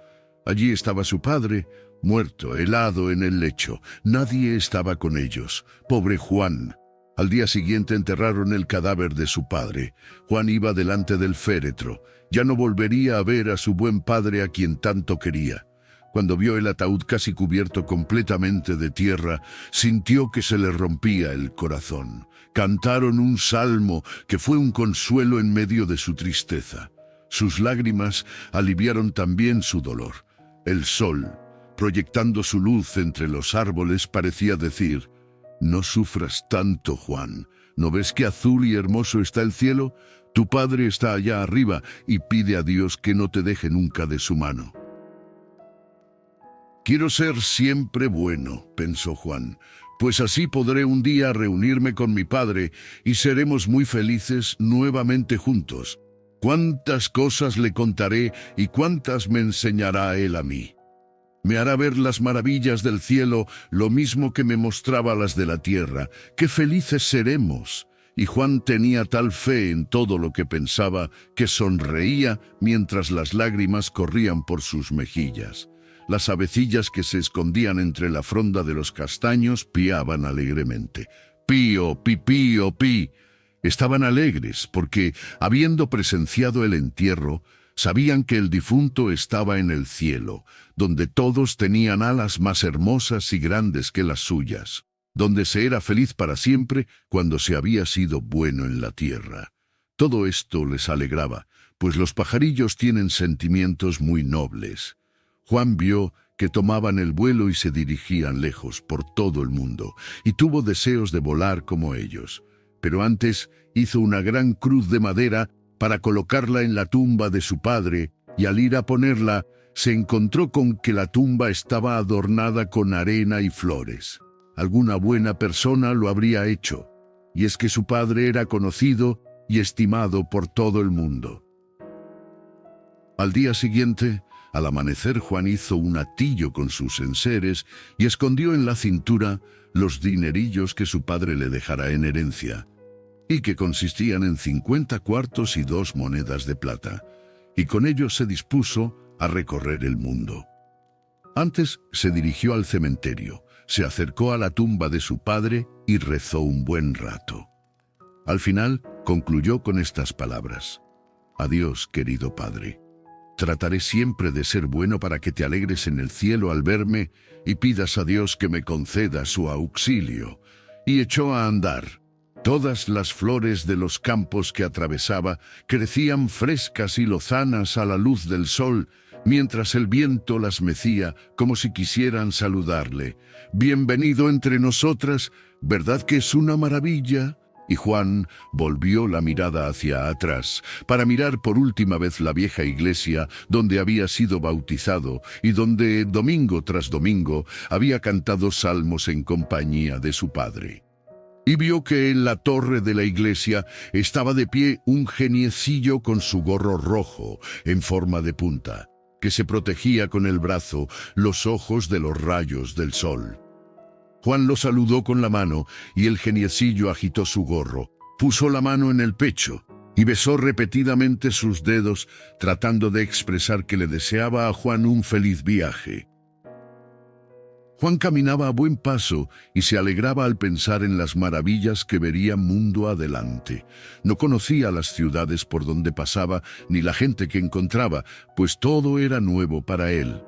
[SPEAKER 1] Allí estaba su padre, muerto, helado en el lecho. Nadie estaba con ellos. Pobre Juan. Al día siguiente enterraron el cadáver de su padre. Juan iba delante del féretro. Ya no volvería a ver a su buen padre a quien tanto quería. Cuando vio el ataúd casi cubierto completamente de tierra, sintió que se le rompía el corazón. Cantaron un salmo que fue un consuelo en medio de su tristeza. Sus lágrimas aliviaron también su dolor. El sol, proyectando su luz entre los árboles, parecía decir: «No sufras tanto, Juan. ¿No ves qué azul y hermoso está el cielo? Tu padre está allá arriba y pide a Dios que no te deje nunca de su mano». «Quiero ser siempre bueno», pensó Juan, «pues así podré un día reunirme con mi padre y seremos muy felices nuevamente juntos. Cuántas cosas le contaré y cuántas me enseñará él a mí. Me hará ver las maravillas del cielo, lo mismo que me mostraba las de la tierra. ¡Qué felices seremos!». Y Juan tenía tal fe en todo lo que pensaba que sonreía mientras las lágrimas corrían por sus mejillas. Las avecillas que se escondían entre la fronda de los castaños piaban alegremente. «Pío, pi, pío, pi». Estaban alegres porque, habiendo presenciado el entierro, sabían que el difunto estaba en el cielo, donde todos tenían alas más hermosas y grandes que las suyas, donde se era feliz para siempre cuando se había sido bueno en la tierra. Todo esto les alegraba, pues los pajarillos tienen sentimientos muy nobles. Juan vio que tomaban el vuelo y se dirigían lejos por todo el mundo, y tuvo deseos de volar como ellos. Pero antes hizo una gran cruz de madera para colocarla en la tumba de su padre, y al ir a ponerla, se encontró con que la tumba estaba adornada con arena y flores. Alguna buena persona lo habría hecho, y es que su padre era conocido y estimado por todo el mundo. Al día siguiente, al amanecer, Juan hizo un hatillo con sus enseres y escondió en la cintura los dinerillos que su padre le dejara en herencia, y que consistían en 50 cuartos y 2 monedas de plata, y con ellos se dispuso a recorrer el mundo. Antes se dirigió al cementerio, se acercó a la tumba de su padre y rezó un buen rato. Al final concluyó con estas palabras: «Adiós, querido padre. Trataré siempre de ser bueno para que te alegres en el cielo al verme y pidas a Dios que me conceda su auxilio». Y echó a andar. Todas las flores de los campos que atravesaba crecían frescas y lozanas a la luz del sol, mientras el viento las mecía como si quisieran saludarle. «Bienvenido entre nosotras, ¿verdad que es una maravilla?». Y Juan volvió la mirada hacia atrás para mirar por última vez la vieja iglesia donde había sido bautizado y donde domingo tras domingo había cantado salmos en compañía de su padre. Y vio que en la torre de la iglesia estaba de pie un geniecillo con su gorro rojo en forma de punta, que se protegía con el brazo los ojos de los rayos del sol. Juan lo saludó con la mano y el geniecillo agitó su gorro, puso la mano en el pecho y besó repetidamente sus dedos, tratando de expresar que le deseaba a Juan un feliz viaje. Juan caminaba a buen paso y se alegraba al pensar en las maravillas que vería mundo adelante. No conocía las ciudades por donde pasaba ni la gente que encontraba, pues todo era nuevo para él.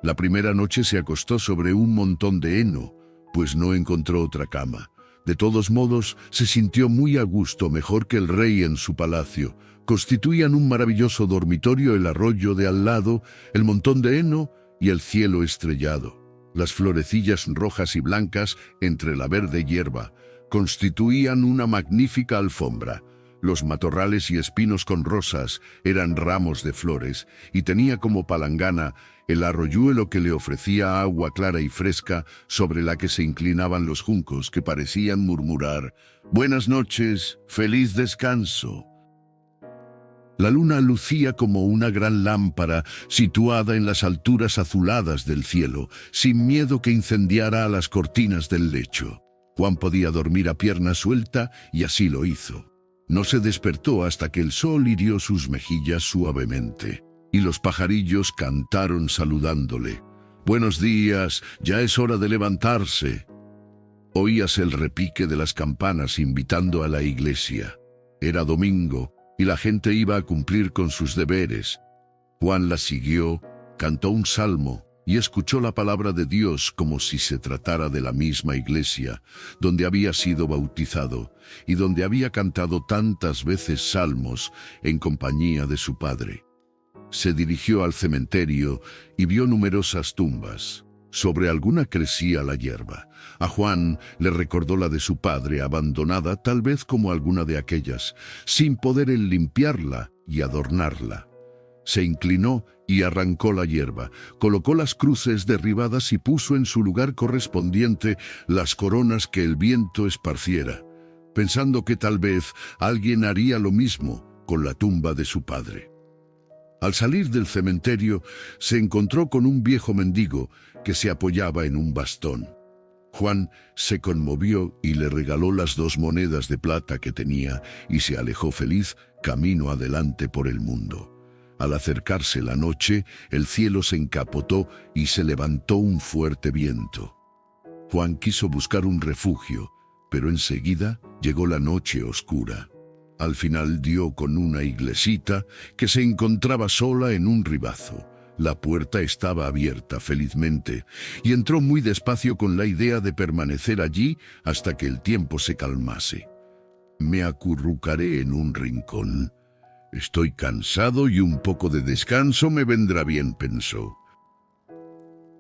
[SPEAKER 1] La primera noche se acostó sobre un montón de heno, pues no encontró otra cama. De todos modos, se sintió muy a gusto, mejor que el rey en su palacio. Constituían un maravilloso dormitorio el arroyo de al lado, el montón de heno y el cielo estrellado. Las florecillas rojas y blancas entre la verde hierba constituían una magnífica alfombra. Los matorrales y espinos con rosas eran ramos de flores, y tenía como palangana el arroyuelo que le ofrecía agua clara y fresca sobre la que se inclinaban los juncos que parecían murmurar: «Buenas noches, feliz descanso». La luna lucía como una gran lámpara situada en las alturas azuladas del cielo, sin miedo que incendiara a las cortinas del lecho. Juan podía dormir a pierna suelta y así lo hizo. No se despertó hasta que el sol hirió sus mejillas suavemente, y los pajarillos cantaron saludándole. «Buenos días, ya es hora de levantarse». Oíase el repique de las campanas invitando a la iglesia. Era domingo, y la gente iba a cumplir con sus deberes. Juan la siguió, cantó un salmo y escuchó la palabra de Dios como si se tratara de la misma iglesia donde había sido bautizado y donde había cantado tantas veces salmos en compañía de su padre. Se dirigió al cementerio y vio numerosas tumbas. Sobre alguna crecía la hierba. A Juan le recordó la de su padre, abandonada tal vez como alguna de aquellas, sin poder él limpiarla y adornarla. Se inclinó y arrancó la hierba, colocó las cruces derribadas y puso en su lugar correspondiente las coronas que el viento esparciera, pensando que tal vez alguien haría lo mismo con la tumba de su padre. Al salir del cementerio, se encontró con un viejo mendigo que se apoyaba en un bastón. Juan se conmovió y le regaló las 2 monedas de plata que tenía y se alejó feliz camino adelante por el mundo. Al acercarse la noche, el cielo se encapotó y se levantó un fuerte viento. Juan quiso buscar un refugio, pero enseguida llegó la noche oscura. Al final dio con una iglesita que se encontraba sola en un ribazo. La puerta estaba abierta felizmente y entró muy despacio con la idea de permanecer allí hasta que el tiempo se calmase. Me acurrucaré en un rincón. Estoy cansado y un poco de descanso me vendrá bien, pensó.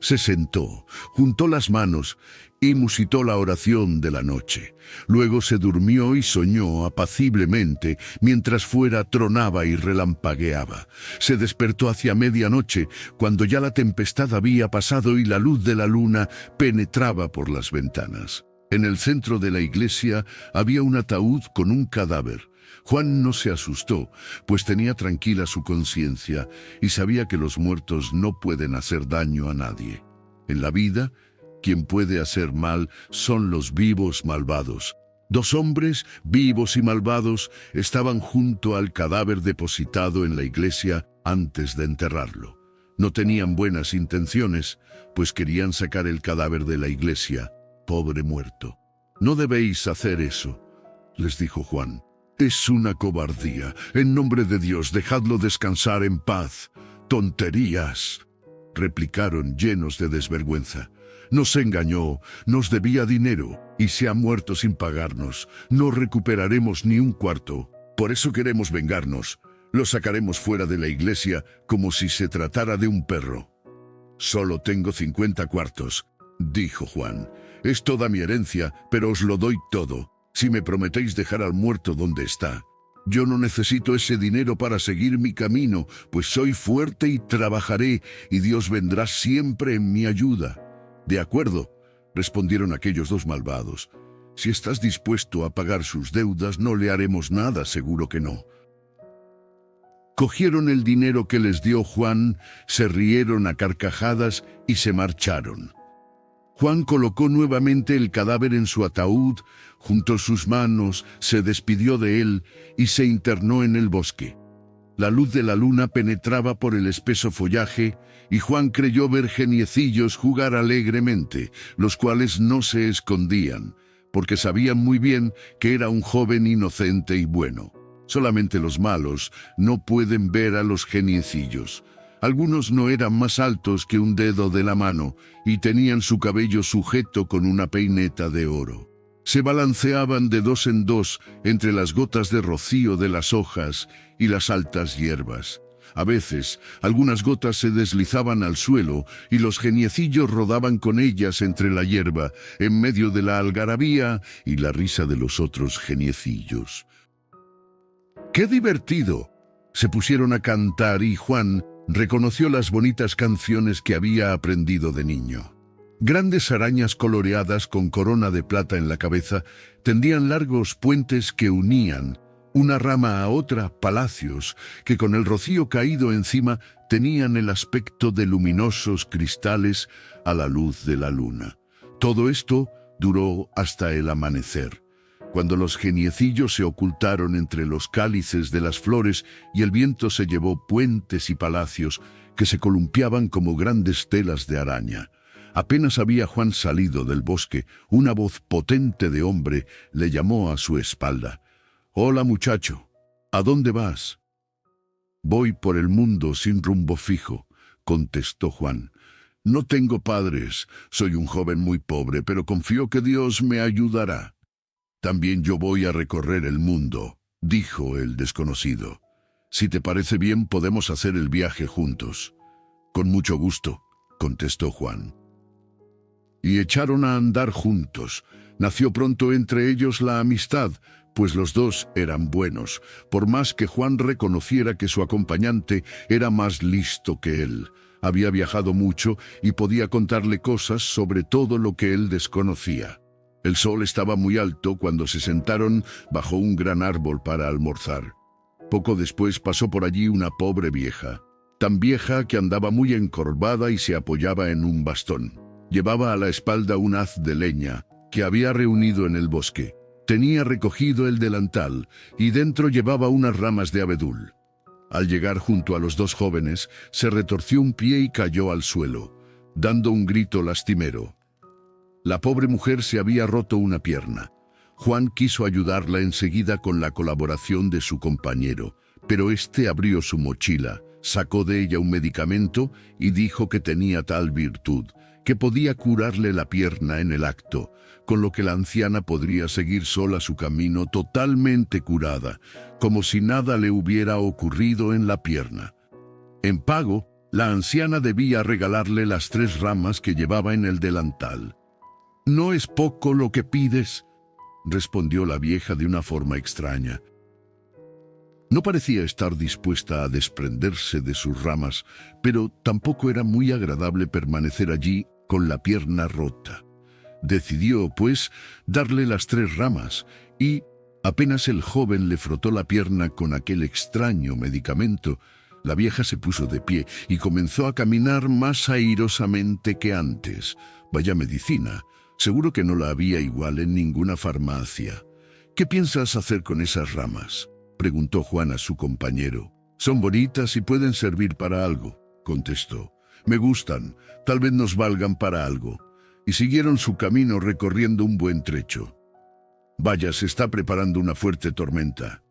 [SPEAKER 1] Se sentó, juntó las manos y musitó la oración de la noche. Luego se durmió y soñó apaciblemente mientras fuera tronaba y relampagueaba. Se despertó hacia medianoche, cuando ya la tempestad había pasado y la luz de la luna penetraba por las ventanas. En el centro de la iglesia había un ataúd con un cadáver. Juan no se asustó, pues tenía tranquila su conciencia y sabía que los muertos no pueden hacer daño a nadie. En la vida, quien puede hacer mal son los vivos malvados. Dos hombres, vivos y malvados, estaban junto al cadáver depositado en la iglesia antes de enterrarlo. No tenían buenas intenciones, pues querían sacar el cadáver de la iglesia. Pobre muerto. No debéis hacer eso, les dijo Juan. Es una cobardía. En nombre de Dios, dejadlo descansar en paz. Tonterías, replicaron llenos de desvergüenza. Nos engañó, nos debía dinero y se ha muerto sin pagarnos. No recuperaremos ni un cuarto. Por eso queremos vengarnos. Lo sacaremos fuera de la iglesia como si se tratara de un perro. Solo tengo 50 cuartos, dijo Juan. Es toda mi herencia, pero os lo doy todo, si me prometéis dejar al muerto donde está. Yo no necesito ese dinero para seguir mi camino, pues soy fuerte y trabajaré, y Dios vendrá siempre en mi ayuda. De acuerdo, respondieron aquellos dos malvados. Si estás dispuesto a pagar sus deudas, no le haremos nada, seguro que no. Cogieron el dinero que les dio Juan, se rieron a carcajadas y se marcharon. Juan colocó nuevamente el cadáver en su ataúd, juntó sus manos, se despidió de él y se internó en el bosque. La luz de la luna penetraba por el espeso follaje y Juan creyó ver geniecillos jugar alegremente, los cuales no se escondían, porque sabían muy bien que era un joven inocente y bueno. Solamente los malos no pueden ver a los geniecillos. Algunos no eran más altos que un dedo de la mano y tenían su cabello sujeto con una peineta de oro. Se balanceaban de dos en dos entre las gotas de rocío de las hojas y las altas hierbas. A veces, algunas gotas se deslizaban al suelo y los geniecillos rodaban con ellas entre la hierba, en medio de la algarabía y la risa de los otros geniecillos. ¡Qué divertido! Se pusieron a cantar y Juan reconoció las bonitas canciones que había aprendido de niño. Grandes arañas coloreadas con corona de plata en la cabeza tendían largos puentes que unían, una rama a otra, palacios que con el rocío caído encima tenían el aspecto de luminosos cristales a la luz de la luna. Todo esto duró hasta el amanecer, cuando los geniecillos se ocultaron entre los cálices de las flores y el viento se llevó puentes y palacios que se columpiaban como grandes telas de araña. Apenas había Juan salido del bosque, una voz potente de hombre le llamó a su espalda. «Hola, muchacho, ¿a dónde vas?» «Voy por el mundo sin rumbo fijo», contestó Juan. «No tengo padres, soy un joven muy pobre, pero confío que Dios me ayudará». «También yo voy a recorrer el mundo», dijo el desconocido. «Si te parece bien, podemos hacer el viaje juntos». «Con mucho gusto», contestó Juan. Y echaron a andar juntos. Nació pronto entre ellos la amistad, pues los dos eran buenos, por más que Juan reconociera que su acompañante era más listo que él. Había viajado mucho y podía contarle cosas sobre todo lo que él desconocía. El sol estaba muy alto cuando se sentaron bajo un gran árbol para almorzar. Poco después pasó por allí una pobre vieja, tan vieja que andaba muy encorvada y se apoyaba en un bastón. Llevaba a la espalda un haz de leña que había reunido en el bosque. Tenía recogido el delantal y dentro llevaba unas ramas de abedul. Al llegar junto a los dos jóvenes, se retorció un pie y cayó al suelo, dando un grito lastimero. La pobre mujer se había roto una pierna. Juan quiso ayudarla enseguida con la colaboración de su compañero, pero éste abrió su mochila, sacó de ella un medicamento y dijo que tenía tal virtud, que podía curarle la pierna en el acto, con lo que la anciana podría seguir sola su camino totalmente curada, como si nada le hubiera ocurrido en la pierna. En pago, la anciana debía regalarle las 3 ramas que llevaba en el delantal. «¿No es poco lo que pides?», respondió la vieja de una forma extraña. No parecía estar dispuesta a desprenderse de sus ramas, pero tampoco era muy agradable permanecer allí con la pierna rota. Decidió, pues, darle las 3 ramas y, apenas el joven le frotó la pierna con aquel extraño medicamento, la vieja se puso de pie y comenzó a caminar más airosamente que antes. Vaya medicina, seguro que no la había igual en ninguna farmacia. «¿Qué piensas hacer con esas ramas?», preguntó Juan a su compañero. «Son bonitas y pueden servir para algo», contestó. «Me gustan, tal vez nos valgan para algo». Y siguieron su camino recorriendo un buen trecho. «Vaya, se está preparando una fuerte tormenta»,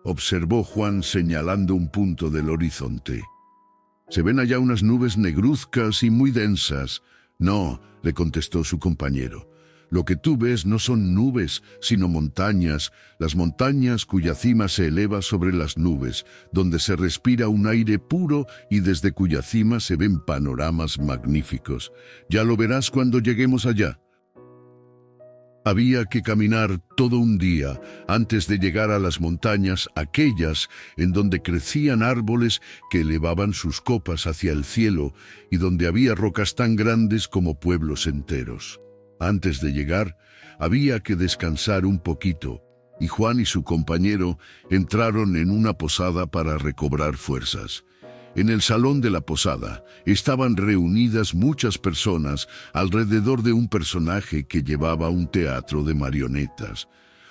[SPEAKER 1] observó Juan señalando un punto del horizonte. «Se ven allá unas nubes negruzcas y muy densas». «No», le contestó su compañero. «Lo que tú ves no son nubes, sino montañas, las montañas cuya cima se eleva sobre las nubes, donde se respira un aire puro y desde cuya cima se ven panoramas magníficos. Ya lo verás cuando lleguemos allá». Había que caminar todo un día antes de llegar a las montañas, aquellas en donde crecían árboles que elevaban sus copas hacia el cielo y donde había rocas tan grandes como pueblos enteros. Antes de llegar, había que descansar un poquito, y Juan y su compañero entraron en una posada para recobrar fuerzas. En el salón de la posada estaban reunidas muchas personas alrededor de un personaje que llevaba un teatro de marionetas.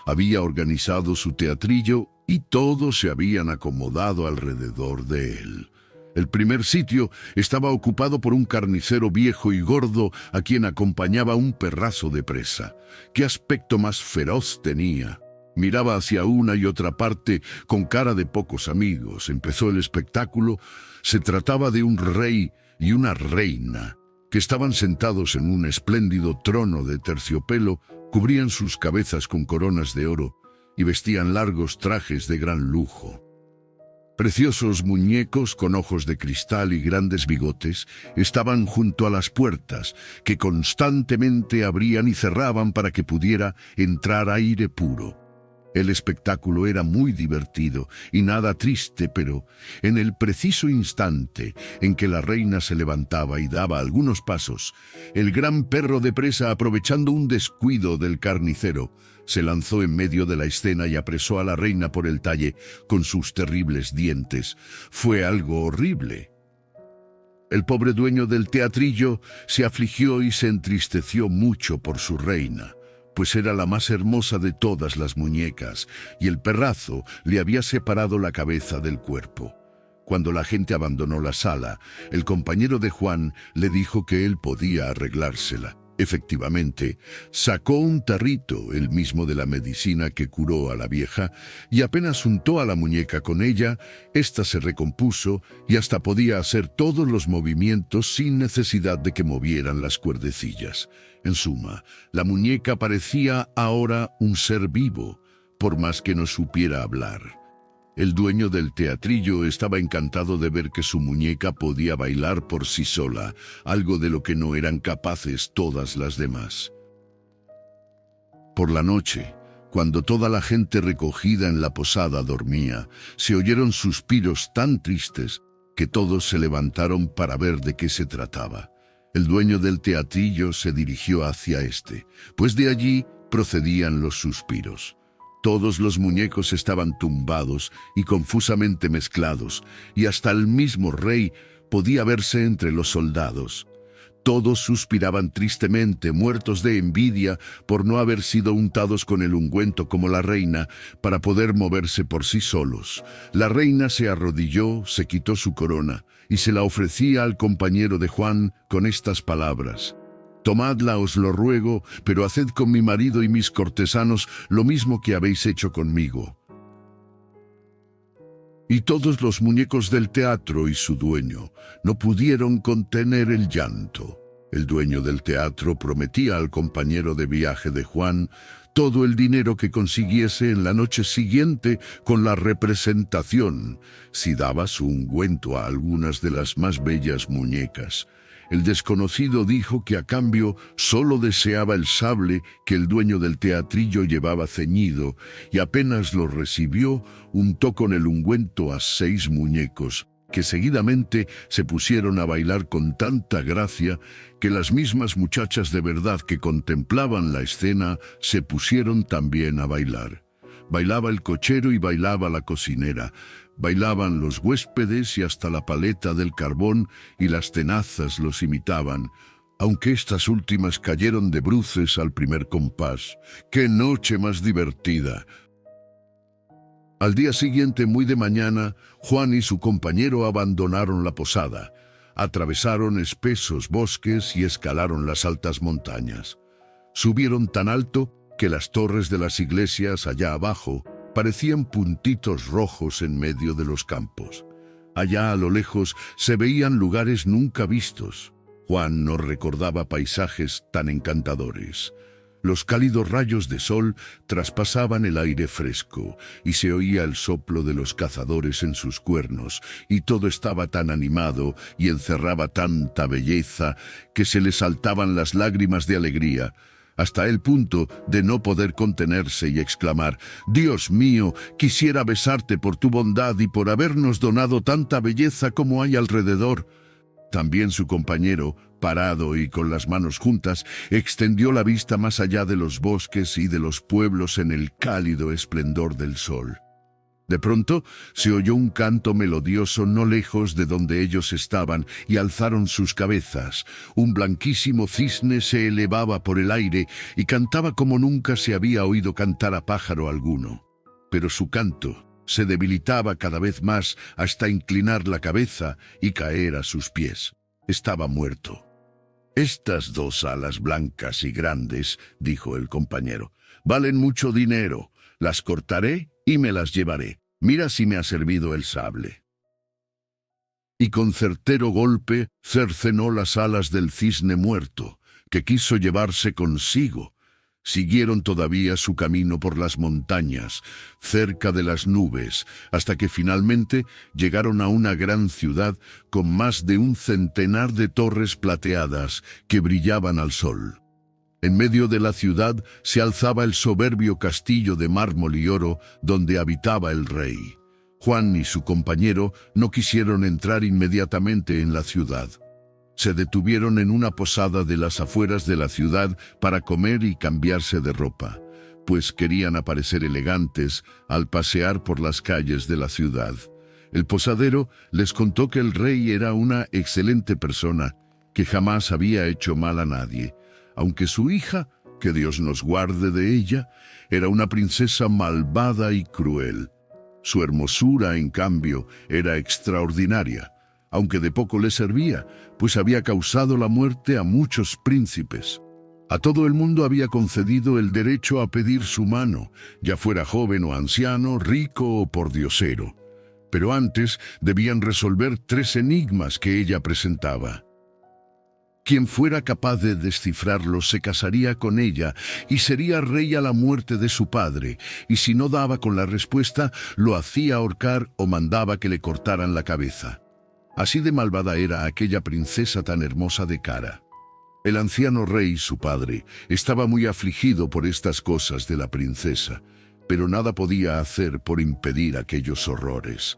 [SPEAKER 1] Había organizado su teatrillo y todos se habían acomodado alrededor de él. El primer sitio estaba ocupado por un carnicero viejo y gordo a quien acompañaba un perrazo de presa. ¡Qué aspecto más feroz tenía! Miraba hacia una y otra parte con cara de pocos amigos. Empezó el espectáculo. Se trataba de un rey y una reina que estaban sentados en un espléndido trono de terciopelo, cubrían sus cabezas con coronas de oro y vestían largos trajes de gran lujo. Preciosos muñecos con ojos de cristal y grandes bigotes estaban junto a las puertas, que constantemente abrían y cerraban para que pudiera entrar aire puro. El espectáculo era muy divertido y nada triste, pero en el preciso instante en que la reina se levantaba y daba algunos pasos, el gran perro de presa, aprovechando un descuido del carnicero, se lanzó en medio de la escena y apresó a la reina por el talle con sus terribles dientes. Fue algo horrible. El pobre dueño del teatrillo se afligió y se entristeció mucho por su reina, pues era la más hermosa de todas las muñecas, y el perrazo le había separado la cabeza del cuerpo. Cuando la gente abandonó la sala, el compañero de Juan le dijo que él podía arreglársela. Efectivamente, sacó un tarrito, el mismo de la medicina que curó a la vieja, y apenas untó a la muñeca con ella, ésta se recompuso y hasta podía hacer todos los movimientos sin necesidad de que movieran las cuerdecillas. En suma, la muñeca parecía ahora un ser vivo, por más que no supiera hablar. El dueño del teatrillo estaba encantado de ver que su muñeca podía bailar por sí sola, algo de lo que no eran capaces todas las demás. Por la noche, cuando toda la gente recogida en la posada dormía, se oyeron suspiros tan tristes que todos se levantaron para ver de qué se trataba. El dueño del teatrillo se dirigió hacia este, pues de allí procedían los suspiros. Todos los muñecos estaban tumbados y confusamente mezclados, y hasta el mismo rey podía verse entre los soldados. Todos suspiraban tristemente, muertos de envidia por no haber sido untados con el ungüento como la reina, para poder moverse por sí solos. La reina se arrodilló, se quitó su corona, y se la ofrecía al compañero de Juan con estas palabras: «Tomadla, os lo ruego, pero haced con mi marido y mis cortesanos lo mismo que habéis hecho conmigo». Y todos los muñecos del teatro y su dueño no pudieron contener el llanto. El dueño del teatro prometía al compañero de viaje de Juan todo el dinero que consiguiese en la noche siguiente con la representación, si daba su ungüento a algunas de las más bellas muñecas. El desconocido dijo que a cambio solo deseaba el sable que el dueño del teatrillo llevaba ceñido, y apenas lo recibió, untó con el ungüento a 6 muñecos, que seguidamente se pusieron a bailar con tanta gracia que las mismas muchachas de verdad que contemplaban la escena se pusieron también a bailar. Bailaba el cochero y bailaba la cocinera, bailaban los huéspedes y hasta la paleta del carbón y las tenazas los imitaban, aunque estas últimas cayeron de bruces al primer compás. ¡Qué noche más divertida! Al día siguiente, muy de mañana, Juan y su compañero abandonaron la posada, atravesaron espesos bosques y escalaron las altas montañas. Subieron tan alto que las torres de las iglesias allá abajo parecían puntitos rojos en medio de los campos. Allá a lo lejos se veían lugares nunca vistos. Juan no recordaba paisajes tan encantadores. Los cálidos rayos de sol traspasaban el aire fresco y se oía el soplo de los cazadores en sus cuernos, y todo estaba tan animado y encerraba tanta belleza que se le saltaban las lágrimas de alegría, hasta el punto de no poder contenerse y exclamar: «Dios mío, quisiera besarte por tu bondad y por habernos donado tanta belleza como hay alrededor». También su compañero, parado y con las manos juntas, extendió la vista más allá de los bosques y de los pueblos en el cálido esplendor del sol. De pronto se oyó un canto melodioso no lejos de donde ellos estaban, y alzaron sus cabezas. Un blanquísimo cisne se elevaba por el aire y cantaba como nunca se había oído cantar a pájaro alguno. Pero su canto se debilitaba cada vez más hasta inclinar la cabeza y caer a sus pies. Estaba muerto. «Estas 2 alas blancas y grandes», dijo el compañero, «valen mucho dinero. Las cortaré y me las llevaré. Mira si me ha servido el sable». Y con certero golpe cercenó las alas del cisne muerto, que quiso llevarse consigo. Siguieron todavía su camino por las montañas, cerca de las nubes, hasta que finalmente llegaron a una gran ciudad con más de 100 de torres plateadas que brillaban al sol. En medio de la ciudad se alzaba el soberbio castillo de mármol y oro donde habitaba el rey. Juan y su compañero no quisieron entrar inmediatamente en la ciudad. Se detuvieron en una posada de las afueras de la ciudad para comer y cambiarse de ropa, pues querían aparecer elegantes al pasear por las calles de la ciudad. El posadero les contó que el rey era una excelente persona, que jamás había hecho mal a nadie, aunque su hija, que Dios nos guarde de ella, era una princesa malvada y cruel. Su hermosura, en cambio, era extraordinaria, aunque de poco le servía, pues había causado la muerte a muchos príncipes. A todo el mundo había concedido el derecho a pedir su mano, ya fuera joven o anciano, rico o pordiosero. Pero antes debían resolver 3 enigmas que ella presentaba. Quien fuera capaz de descifrarlos se casaría con ella y sería rey a la muerte de su padre, y si no daba con la respuesta, lo hacía ahorcar o mandaba que le cortaran la cabeza. Así de malvada era aquella princesa tan hermosa de cara. El anciano rey, su padre, estaba muy afligido por estas cosas de la princesa, pero nada podía hacer por impedir aquellos horrores.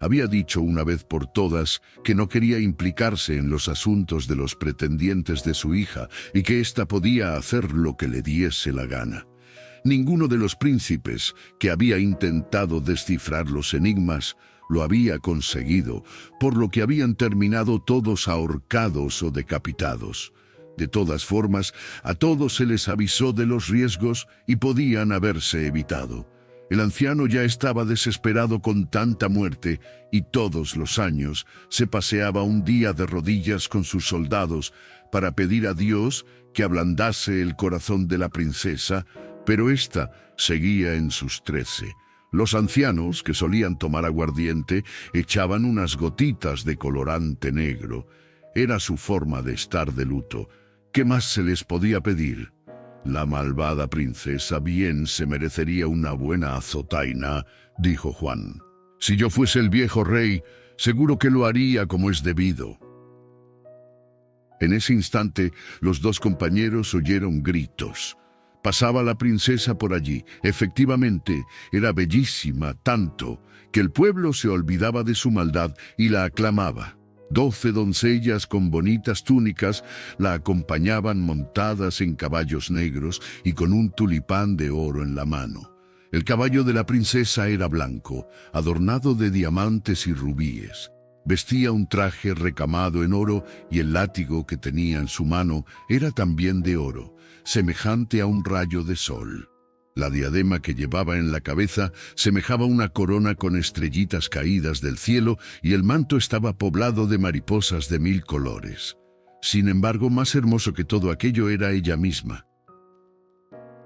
[SPEAKER 1] Había dicho una vez por todas que no quería implicarse en los asuntos de los pretendientes de su hija y que ésta podía hacer lo que le diese la gana. Ninguno de los príncipes que había intentado descifrar los enigmas lo había conseguido, por lo que habían terminado todos ahorcados o decapitados. De todas formas, a todos se les avisó de los riesgos y podían haberse evitado. El anciano ya estaba desesperado con tanta muerte y todos los años se paseaba un día de rodillas con sus soldados para pedir a Dios que ablandase el corazón de la princesa, pero ésta seguía en sus 13. Los ancianos, que solían tomar aguardiente, echaban unas gotitas de colorante negro. Era su forma de estar de luto. ¿Qué más se les podía pedir? La malvada princesa bien se merecería una buena azotaina, dijo Juan. Si yo fuese el viejo rey, seguro que lo haría como es debido. En ese instante, los dos compañeros oyeron gritos. Pasaba la princesa por allí. Efectivamente, era bellísima, tanto que el pueblo se olvidaba de su maldad y la aclamaba. 12 doncellas con bonitas túnicas la acompañaban montadas en caballos negros y con un tulipán de oro en la mano. El caballo de la princesa era blanco, adornado de diamantes y rubíes. Vestía un traje recamado en oro y el látigo que tenía en su mano era también de oro, semejante a un rayo de sol. La diadema que llevaba en la cabeza semejaba una corona con estrellitas caídas del cielo y el manto estaba poblado de mariposas de 1000 colores. Sin embargo, más hermoso que todo aquello era ella misma.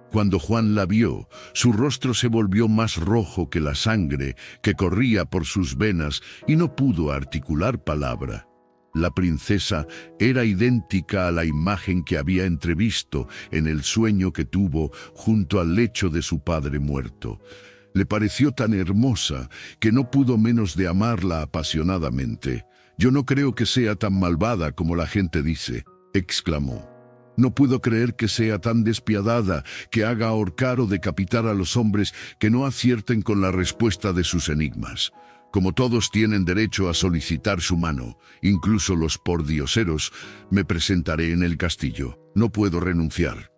[SPEAKER 1] Cuando Juan la vio, su rostro se volvió más rojo que la sangre que corría por sus venas y no pudo articular palabra. La princesa era idéntica a la imagen que había entrevisto en el sueño que tuvo junto al lecho de su padre muerto. Le pareció tan hermosa que no pudo menos de amarla apasionadamente. «Yo no creo que sea tan malvada como la gente dice», exclamó. «No puedo creer que sea tan despiadada, que haga ahorcar o decapitar a los hombres que no acierten con la respuesta de sus enigmas. Como todos tienen derecho a solicitar su mano, incluso los pordioseros, me presentaré en el castillo. No puedo renunciar».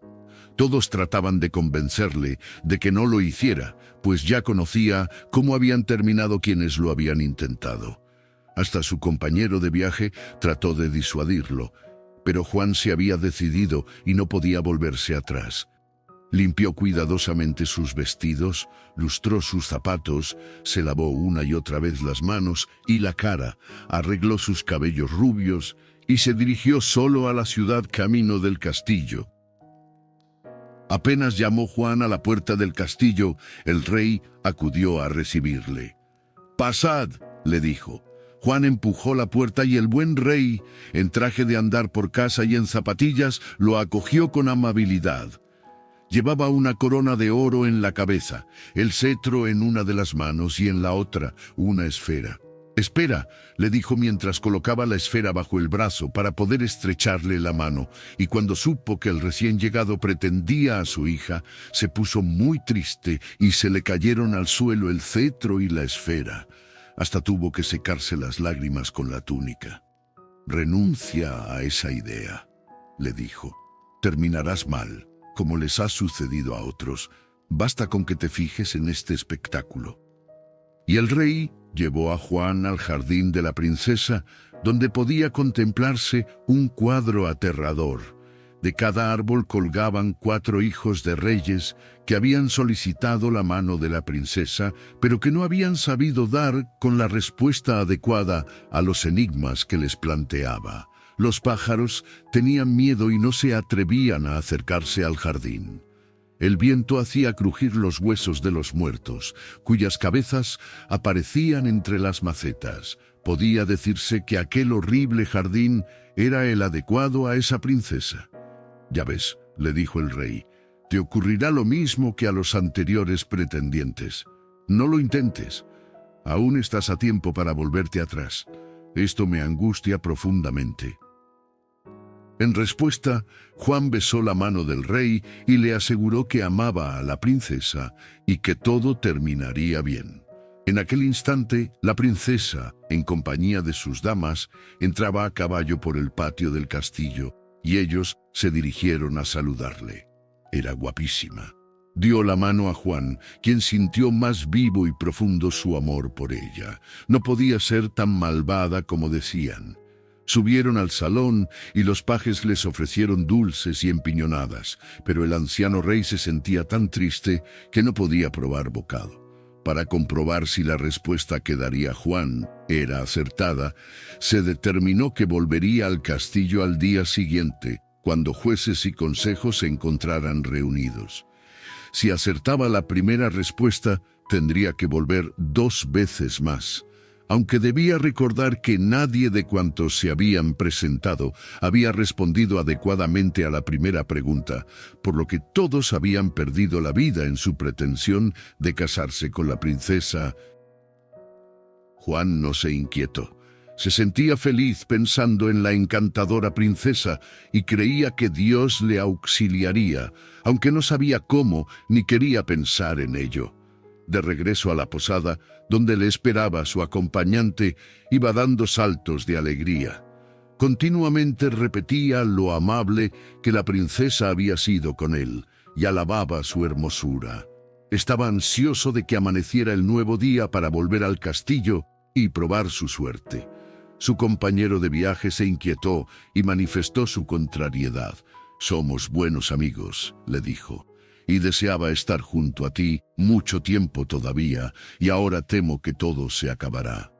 [SPEAKER 1] Todos trataban de convencerle de que no lo hiciera, pues ya conocía cómo habían terminado quienes lo habían intentado. Hasta su compañero de viaje trató de disuadirlo, pero Juan se había decidido y no podía volverse atrás. Limpió cuidadosamente sus vestidos, lustró sus zapatos, se lavó una y otra vez las manos y la cara, arregló sus cabellos rubios y se dirigió solo a la ciudad camino del castillo. Apenas llamó Juan a la puerta del castillo, el rey acudió a recibirle. «Pasad», le dijo. Juan empujó la puerta y el buen rey, en traje de andar por casa y en zapatillas, lo acogió con amabilidad. Llevaba una corona de oro en la cabeza, el cetro en una de las manos y en la otra una esfera. «Espera», le dijo mientras colocaba la esfera bajo el brazo para poder estrecharle la mano, y cuando supo que el recién llegado pretendía a su hija, se puso muy triste y se le cayeron al suelo el cetro y la esfera. Hasta tuvo que secarse las lágrimas con la túnica. «Renuncia a esa idea», le dijo. «Terminarás mal, como les ha sucedido a otros. Basta con que te fijes en este espectáculo». Y el rey llevó a Juan al jardín de la princesa, donde podía contemplarse un cuadro aterrador. De cada árbol colgaban 4 hijos de reyes que habían solicitado la mano de la princesa, pero que no habían sabido dar con la respuesta adecuada a los enigmas que les planteaba. Los pájaros tenían miedo y no se atrevían a acercarse al jardín. El viento hacía crujir los huesos de los muertos, cuyas cabezas aparecían entre las macetas. Podía decirse que aquel horrible jardín era el adecuado a esa princesa. «Ya ves», le dijo el rey, «te ocurrirá lo mismo que a los anteriores pretendientes. No lo intentes. Aún estás a tiempo para volverte atrás. Esto me angustia profundamente». En respuesta, Juan besó la mano del rey y le aseguró que amaba a la princesa y que todo terminaría bien. En aquel instante, la princesa, en compañía de sus damas, entraba a caballo por el patio del castillo y ellos se dirigieron a saludarle. Era guapísima. Dio la mano a Juan, quien sintió más vivo y profundo su amor por ella. No podía ser tan malvada como decían. Subieron al salón y los pajes les ofrecieron dulces y empiñonadas, pero el anciano rey se sentía tan triste que no podía probar bocado. Para comprobar si la respuesta que daría Juan era acertada, se determinó que volvería al castillo al día siguiente, cuando jueces y consejos se encontraran reunidos. Si acertaba la primera respuesta, tendría que volver 2 veces más. Aunque debía recordar que nadie de cuantos se habían presentado había respondido adecuadamente a la primera pregunta, por lo que todos habían perdido la vida en su pretensión de casarse con la princesa, Juan no se inquietó. Se sentía feliz pensando en la encantadora princesa y creía que Dios le auxiliaría, aunque no sabía cómo ni quería pensar en ello. De regreso a la posada, donde le esperaba su acompañante, iba dando saltos de alegría. Continuamente repetía lo amable que la princesa había sido con él y alababa su hermosura. Estaba ansioso de que amaneciera el nuevo día para volver al castillo y probar su suerte. Su compañero de viaje se inquietó y manifestó su contrariedad. «Somos buenos amigos», le dijo, «y deseaba estar junto a ti mucho tiempo todavía, y ahora temo que todo se acabará.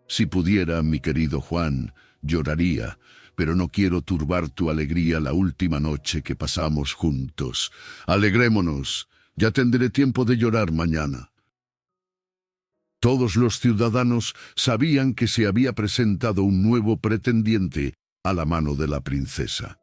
[SPEAKER 1] Si pudiera, mi querido Juan, lloraría, pero no quiero turbar tu alegría la última noche que pasamos juntos. Alegrémonos, ya tendré tiempo de llorar mañana». Todos los ciudadanos sabían que se había presentado un nuevo pretendiente a la mano de la princesa.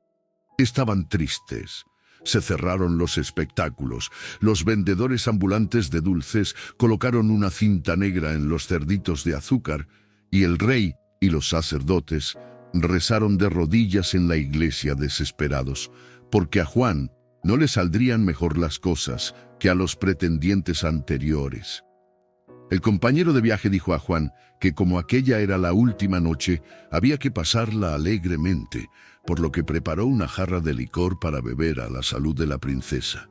[SPEAKER 1] Estaban tristes. Se cerraron los espectáculos. Los vendedores ambulantes de dulces colocaron una cinta negra en los cerditos de azúcar y el rey y los sacerdotes rezaron de rodillas en la iglesia desesperados, porque a Juan no le saldrían mejor las cosas que a los pretendientes anteriores. El compañero de viaje dijo a Juan que como aquella era la última noche, había que pasarla alegremente, por lo que preparó una jarra de licor para beber a la salud de la princesa.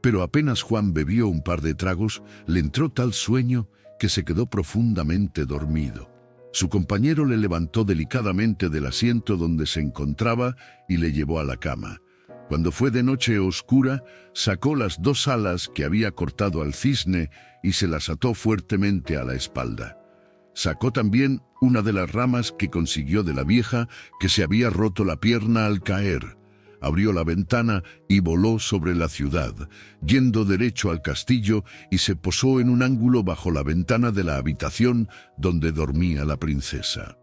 [SPEAKER 1] Pero apenas Juan bebió un par de tragos, le entró tal sueño que se quedó profundamente dormido. Su compañero le levantó delicadamente del asiento donde se encontraba y le llevó a la cama. Cuando fue de noche oscura, sacó las 2 alas que había cortado al cisne y se las ató fuertemente a la espalda. Sacó también una de las ramas que consiguió de la vieja que se había roto la pierna al caer. Abrió la ventana y voló sobre la ciudad, yendo derecho al castillo, y se posó en un ángulo bajo la ventana de la habitación donde dormía la princesa.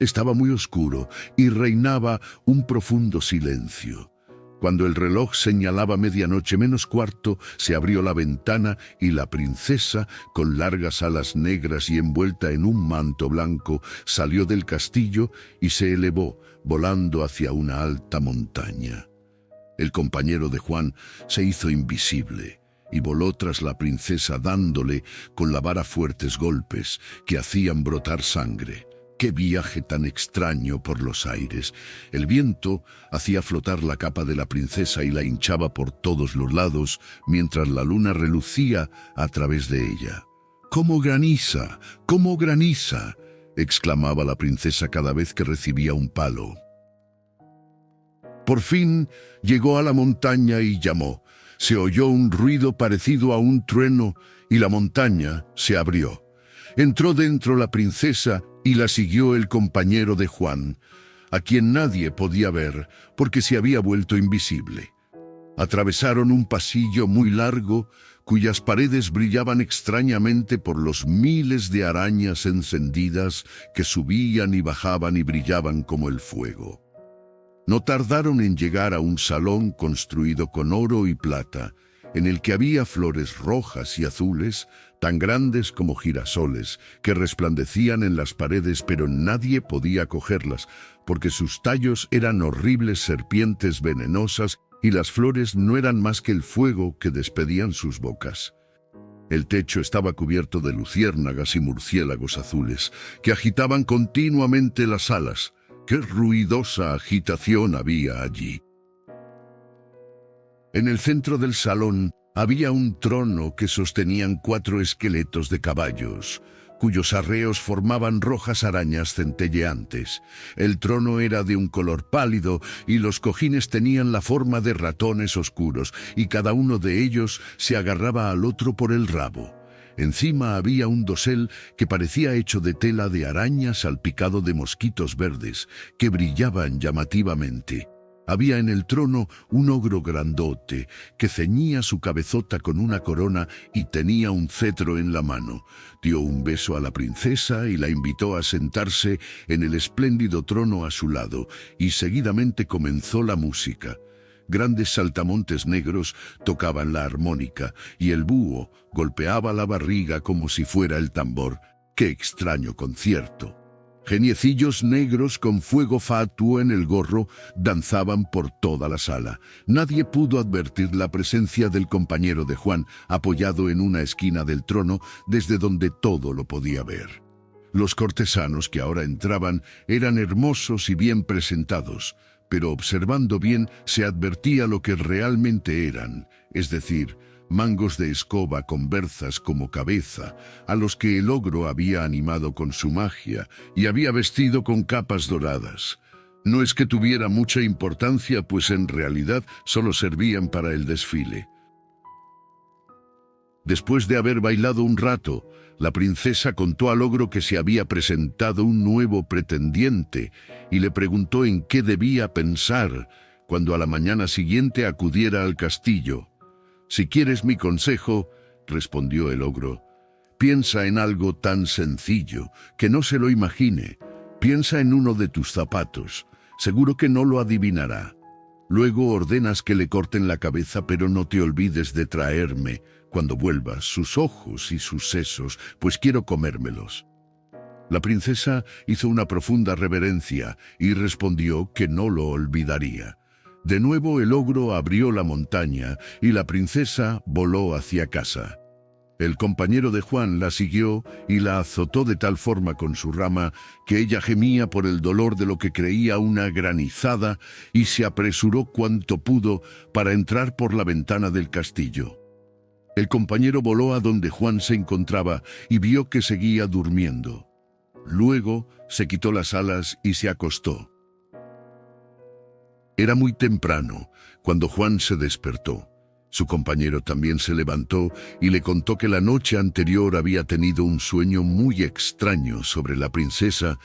[SPEAKER 1] Estaba muy oscuro y reinaba un profundo silencio. Cuando el reloj señalaba 00:45, se abrió la ventana y la princesa, con largas alas negras y envuelta en un manto blanco, salió del castillo y se elevó, volando hacia una alta montaña. El compañero de Juan se hizo invisible y voló tras la princesa dándole con la vara fuertes golpes que hacían brotar sangre. ¡Qué viaje tan extraño por los aires! El viento hacía flotar la capa de la princesa y la hinchaba por todos los lados, mientras la luna relucía a través de ella. «¡Cómo graniza! ¡Cómo graniza!», exclamaba la princesa cada vez que recibía un palo. Por fin llegó a la montaña y llamó. Se oyó un ruido parecido a un trueno y la montaña se abrió. Entró dentro la princesa y la siguió el compañero de Juan, a quien nadie podía ver porque se había vuelto invisible. Atravesaron un pasillo muy largo cuyas paredes brillaban extrañamente por los miles de arañas encendidas que subían y bajaban y brillaban como el fuego. No tardaron en llegar a un salón construido con oro y plata, en el que había flores rojas y azules, tan grandes como girasoles, que resplandecían en las paredes, pero nadie podía cogerlas, porque sus tallos eran horribles serpientes venenosas y las flores no eran más que el fuego que despedían sus bocas. El techo estaba cubierto de luciérnagas y murciélagos azules, que agitaban continuamente las alas. ¡Qué ruidosa agitación había allí! En el centro del salón había un trono que sostenían 4 esqueletos de caballos, cuyos arreos formaban rojas arañas centelleantes. El trono era de un color pálido y los cojines tenían la forma de ratones oscuros, y cada uno de ellos se agarraba al otro por el rabo. Encima había un dosel que parecía hecho de tela de araña salpicado de mosquitos verdes, que brillaban llamativamente. Había en el trono un ogro grandote que ceñía su cabezota con una corona y tenía un cetro en la mano. Dio un beso a la princesa y la invitó a sentarse en el espléndido trono a su lado, y seguidamente comenzó la música. Grandes saltamontes negros tocaban la armónica y el búho golpeaba la barriga como si fuera el tambor. ¡Qué extraño concierto! Geniecillos negros con fuego fatuo en el gorro danzaban por toda la sala. Nadie pudo advertir la presencia del compañero de Juan, apoyado en una esquina del trono, desde donde todo lo podía ver. Los cortesanos que ahora entraban eran hermosos y bien presentados, pero observando bien se advertía lo que realmente eran, es decir, mangos de escoba con berzas como cabeza, a los que el ogro había animado con su magia y había vestido con capas doradas. No es que tuviera mucha importancia, pues en realidad solo servían para el desfile. Después de haber bailado un rato, la princesa contó al ogro que se había presentado un nuevo pretendiente y le preguntó en qué debía pensar cuando a la mañana siguiente acudiera al castillo. «Si quieres mi consejo», respondió el ogro, «piensa en algo tan sencillo que no se lo imagine. Piensa en uno de tus zapatos. Seguro que no lo adivinará. Luego ordenas que le corten la cabeza, pero no te olvides de traerme, cuando vuelvas, sus ojos y sus sesos, pues quiero comérmelos». La princesa hizo una profunda reverencia y respondió que no lo olvidaría. De nuevo el ogro abrió la montaña y la princesa voló hacia casa. El compañero de Juan la siguió y la azotó de tal forma con su rama que ella gemía por el dolor de lo que creía una granizada y se apresuró cuanto pudo para entrar por la ventana del castillo. El compañero voló a donde Juan se encontraba y vio que seguía durmiendo. Luego se quitó las alas y se acostó. Era muy temprano cuando Juan se despertó. Su compañero también se levantó y le contó que la noche anterior había tenido un sueño muy extraño sobre la princesa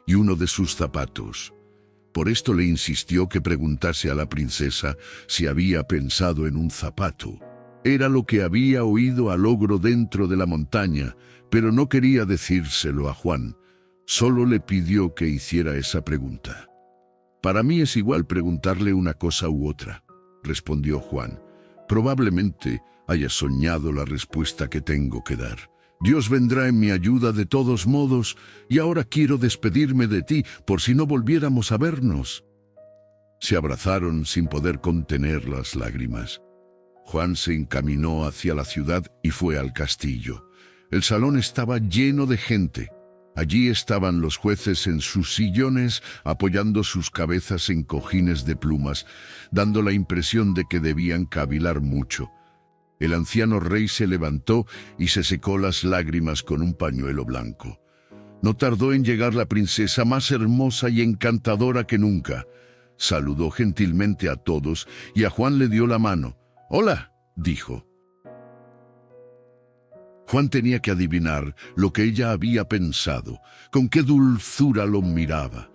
[SPEAKER 1] y uno de sus zapatos. Por esto le insistió que preguntase a la princesa si había pensado en un zapato. Era lo que había oído al ogro dentro de la montaña, pero no quería decírselo a Juan. Solo le pidió que hiciera esa pregunta. «Para mí es igual preguntarle una cosa u otra», respondió Juan. «Probablemente haya soñado la respuesta que tengo que dar. Dios vendrá en mi ayuda de todos modos, y ahora quiero despedirme de ti por si no volviéramos a vernos». Se abrazaron sin poder contener las lágrimas. Juan se encaminó hacia la ciudad y fue al castillo. El salón estaba lleno de gente. Allí estaban los jueces en sus sillones, apoyando sus cabezas en cojines de plumas, dando la impresión de que debían cavilar mucho. El anciano rey se levantó y se secó las lágrimas con un pañuelo blanco. No tardó en llegar la princesa, más hermosa y encantadora que nunca. Saludó gentilmente a todos y a Juan le dio la mano. «Hola», dijo. Juan tenía que adivinar lo que ella había pensado, con qué dulzura lo miraba.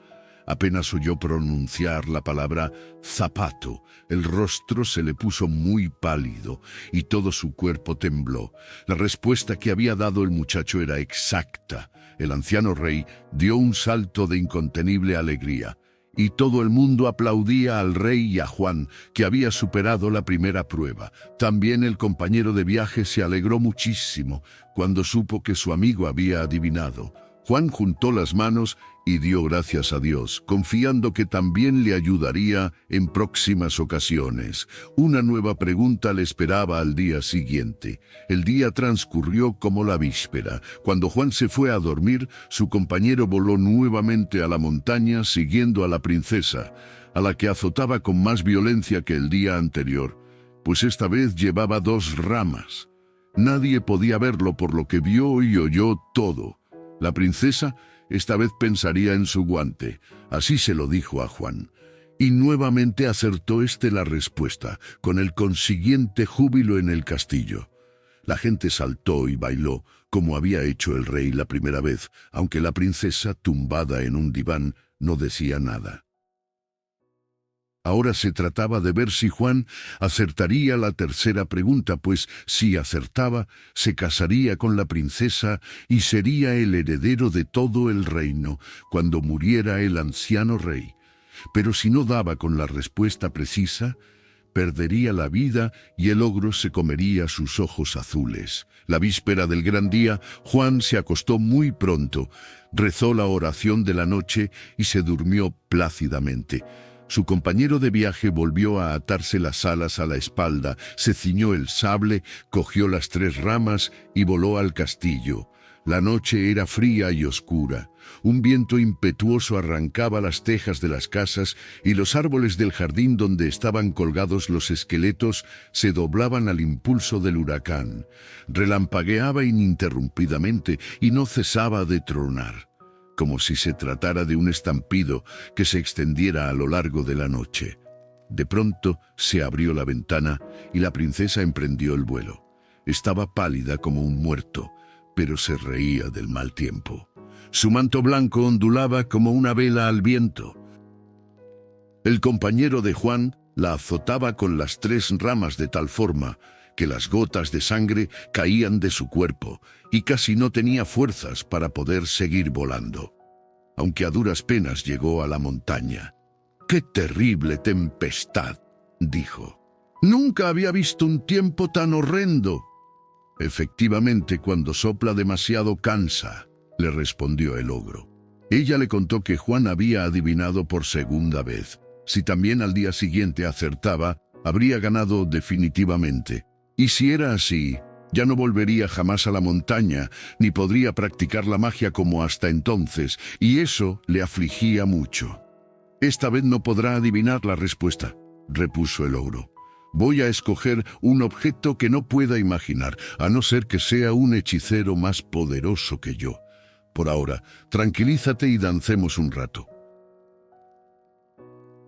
[SPEAKER 1] Apenas oyó pronunciar la palabra zapato, el rostro se le puso muy pálido y todo su cuerpo tembló. La respuesta que había dado el muchacho era exacta. El anciano rey dio un salto de incontenible alegría. Y todo el mundo aplaudía al rey y a Juan, que había superado la primera prueba. También el compañero de viaje se alegró muchísimo cuando supo que su amigo había adivinado. Juan juntó las manos y dio gracias a Dios, confiando que también le ayudaría en próximas ocasiones. Una nueva pregunta le esperaba al día siguiente. El día transcurrió como la víspera. Cuando Juan se fue a dormir, su compañero voló nuevamente a la montaña siguiendo a la princesa, a la que azotaba con más violencia que el día anterior, pues esta vez llevaba 2 ramas. Nadie podía verlo, por lo que vio y oyó todo. La princesa esta vez pensaría en su guante, así se lo dijo a Juan. Y nuevamente acertó la respuesta, con el consiguiente júbilo en el castillo. La gente saltó y bailó, como había hecho el rey la primera vez, aunque la princesa, tumbada en un diván, no decía nada. Ahora se trataba de ver si Juan acertaría la tercera pregunta, pues si acertaba, se casaría con la princesa y sería el heredero de todo el reino cuando muriera el anciano rey. Pero si no daba con la respuesta precisa, perdería la vida y el ogro se comería sus ojos azules. La víspera del gran día, Juan se acostó muy pronto, rezó la oración de la noche y se durmió plácidamente. Su compañero de viaje volvió a atarse las alas a la espalda, se ciñó el sable, cogió las 3 ramas y voló al castillo. La noche era fría y oscura. Un viento impetuoso arrancaba las tejas de las casas y los árboles del jardín donde estaban colgados los esqueletos se doblaban al impulso del huracán. Relampagueaba ininterrumpidamente y no cesaba de tronar, como si se tratara de un estampido que se extendiera a lo largo de la noche. De pronto se abrió la ventana y la princesa emprendió el vuelo. Estaba pálida como un muerto, pero se reía del mal tiempo. Su manto blanco ondulaba como una vela al viento. El compañero de Juan la azotaba con las 3 ramas de tal forma que las gotas de sangre caían de su cuerpo y casi no tenía fuerzas para poder seguir volando. Aunque a duras penas llegó a la montaña. ¡Qué terrible tempestad!, dijo. «Nunca había visto un tiempo tan horrendo». «Efectivamente, cuando sopla demasiado cansa», le respondió el ogro. Ella le contó que Juan había adivinado por segunda vez. Si también al día siguiente acertaba, habría ganado definitivamente. Y si era así, ya no volvería jamás a la montaña, ni podría practicar la magia como hasta entonces, y eso le afligía mucho. «Esta vez no podrá adivinar la respuesta», repuso el ogro. «Voy a escoger un objeto que no pueda imaginar, a no ser que sea un hechicero más poderoso que yo. Por ahora, tranquilízate y dancemos un rato».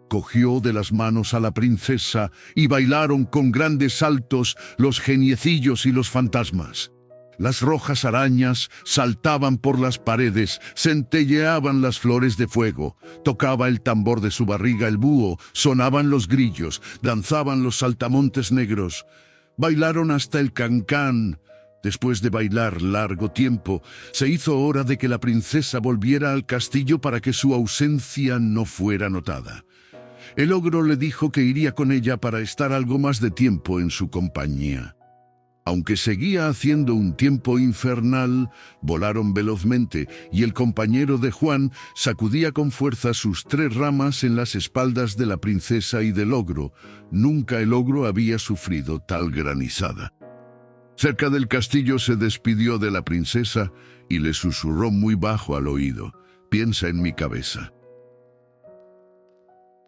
[SPEAKER 1] Cogió de las manos a la princesa y bailaron con grandes saltos los geniecillos y los fantasmas. Las rojas arañas saltaban por las paredes, centelleaban las flores de fuego, tocaba el tambor de su barriga el búho, sonaban los grillos, danzaban los saltamontes negros. Bailaron hasta el cancán. Después de bailar largo tiempo, se hizo hora de que la princesa volviera al castillo para que su ausencia no fuera notada. El ogro le dijo que iría con ella para estar algo más de tiempo en su compañía. Aunque seguía haciendo un tiempo infernal, volaron velozmente y el compañero de Juan sacudía con fuerza sus 3 ramas en las espaldas de la princesa y del ogro. Nunca el ogro había sufrido tal granizada. Cerca del castillo se despidió de la princesa y le susurró muy bajo al oído: «Piensa en mi cabeza».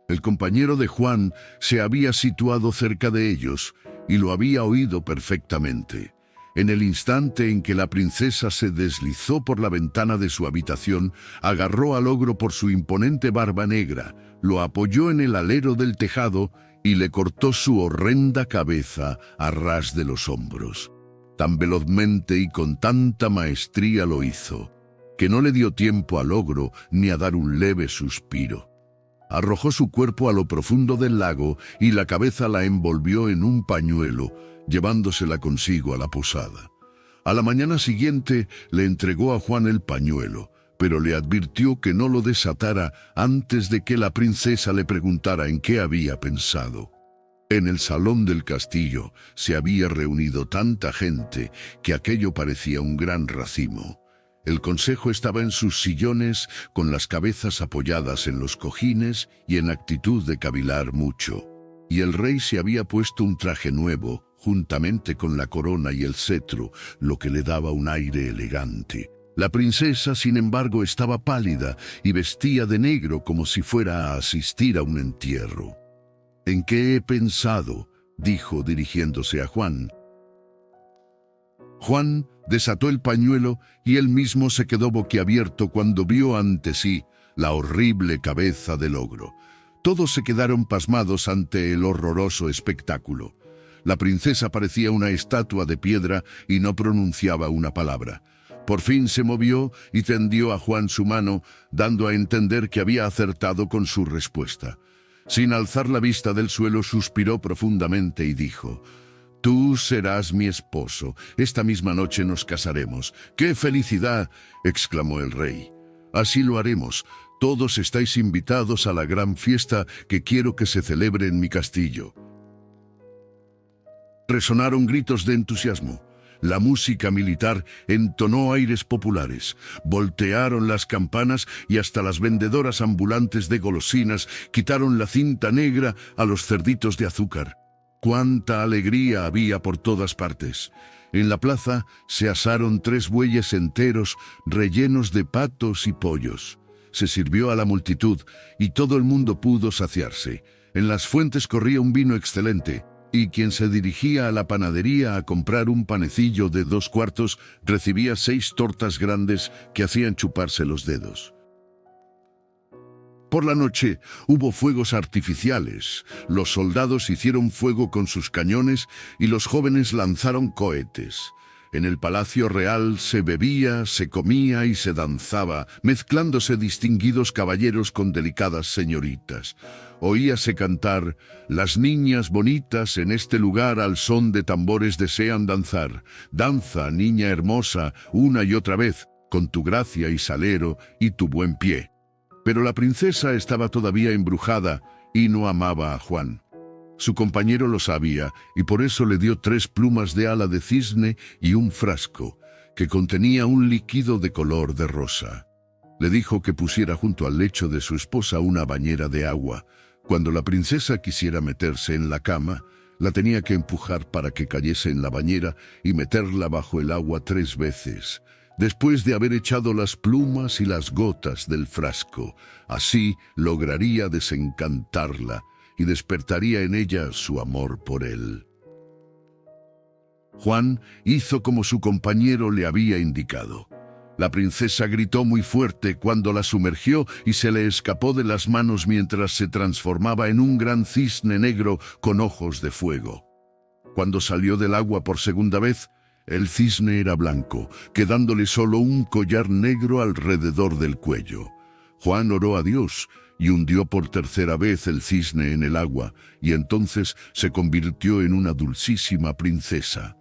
[SPEAKER 1] El compañero de Juan se había situado cerca de ellos y lo había oído perfectamente. En el instante en que la princesa se deslizó por la ventana de su habitación, agarró al ogro por su imponente barba negra, lo apoyó en el alero del tejado y le cortó su horrenda cabeza a ras de los hombros. Tan velozmente y con tanta maestría lo hizo, que no le dio tiempo al ogro ni a dar un leve suspiro. Arrojó su cuerpo a lo profundo del lago y la cabeza la envolvió en un pañuelo, llevándosela consigo a la posada. A la mañana siguiente le entregó a Juan el pañuelo, pero le advirtió que no lo desatara antes de que la princesa le preguntara en qué había pensado. En el salón del castillo se había reunido tanta gente que aquello parecía un gran racimo. El consejo estaba en sus sillones, con las cabezas apoyadas en los cojines y en actitud de cavilar mucho. Y el rey se había puesto un traje nuevo, juntamente con la corona y el cetro, lo que le daba un aire elegante. La princesa, sin embargo, estaba pálida y vestía de negro como si fuera a asistir a un entierro. «¿En qué he pensado?», dijo dirigiéndose a Juan. Juan desató el pañuelo y él mismo se quedó boquiabierto cuando vio ante sí la horrible cabeza del ogro. Todos se quedaron pasmados ante el horroroso espectáculo. La princesa parecía una estatua de piedra y no pronunciaba una palabra. Por fin se movió y tendió a Juan su mano, dando a entender que había acertado con su respuesta. Sin alzar la vista del suelo, suspiró profundamente y dijo: «Tú serás mi esposo. Esta misma noche nos casaremos». «¡Qué felicidad!», exclamó el rey. «Así lo haremos. Todos estáis invitados a la gran fiesta que quiero que se celebre en mi castillo». Resonaron gritos de entusiasmo. La música militar entonó aires populares. Voltearon las campanas y hasta las vendedoras ambulantes de golosinas quitaron la cinta negra a los cerditos de azúcar. ¡Cuánta alegría había por todas partes! En la plaza se asaron 3 bueyes enteros rellenos de patos y pollos. Se sirvió a la multitud y todo el mundo pudo saciarse. En las fuentes corría un vino excelente, y quien se dirigía a la panadería a comprar un panecillo de 2 cuartos recibía 6 tortas grandes que hacían chuparse los dedos. Por la noche hubo fuegos artificiales. Los soldados hicieron fuego con sus cañones y los jóvenes lanzaron cohetes. En el palacio real se bebía, se comía y se danzaba, mezclándose distinguidos caballeros con delicadas señoritas. Oíase cantar: «Las niñas bonitas en este lugar al son de tambores desean danzar. Danza, niña hermosa, una y otra vez, con tu gracia y salero y tu buen pie». Pero la princesa estaba todavía embrujada y no amaba a Juan. Su compañero lo sabía y por eso le dio 3 plumas de ala de cisne y un frasco que contenía un líquido de color de rosa. Le dijo que pusiera junto al lecho de su esposa una bañera de agua. Cuando la princesa quisiera meterse en la cama, la tenía que empujar para que cayese en la bañera y meterla bajo el agua 3 veces, después de haber echado las plumas y las gotas del frasco. Así lograría desencantarla y despertaría en ella su amor por él. Juan hizo como su compañero le había indicado. La princesa gritó muy fuerte cuando la sumergió y se le escapó de las manos mientras se transformaba en un gran cisne negro con ojos de fuego. Cuando salió del agua por segunda vez, el cisne era blanco, quedándole solo un collar negro alrededor del cuello. Juan oró a Dios y hundió por tercera vez el cisne en el agua, y entonces se convirtió en una dulcísima princesa.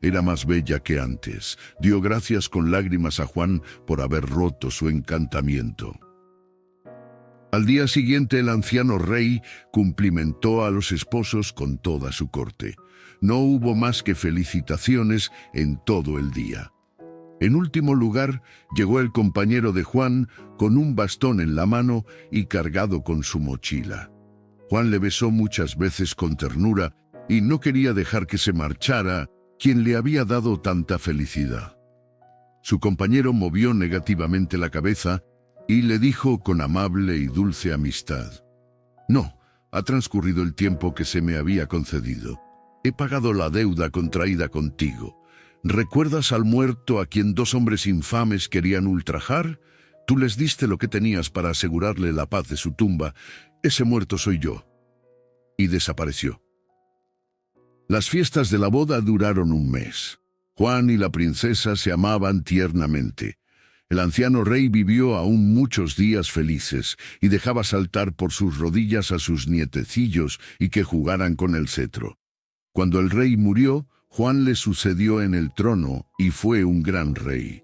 [SPEAKER 1] Era más bella que antes. Dio gracias con lágrimas a Juan por haber roto su encantamiento. Al día siguiente el anciano rey cumplimentó a los esposos con toda su corte. No hubo más que felicitaciones en todo el día. En último lugar, llegó el compañero de Juan con un bastón en la mano y cargado con su mochila. Juan le besó muchas veces con ternura y no quería dejar que se marchara quien le había dado tanta felicidad. Su compañero movió negativamente la cabeza y le dijo con amable y dulce amistad: «No, ha transcurrido el tiempo que se me había concedido. He pagado la deuda contraída contigo. ¿Recuerdas al muerto a quien 2 hombres infames querían ultrajar? Tú les diste lo que tenías para asegurarle la paz de su tumba. Ese muerto soy yo». Y desapareció. Las fiestas de la boda duraron un mes. Juan y la princesa se amaban tiernamente. El anciano rey vivió aún muchos días felices y dejaba saltar por sus rodillas a sus nietecillos y que jugaran con el cetro. Cuando el rey murió, Juan le sucedió en el trono y fue un gran rey.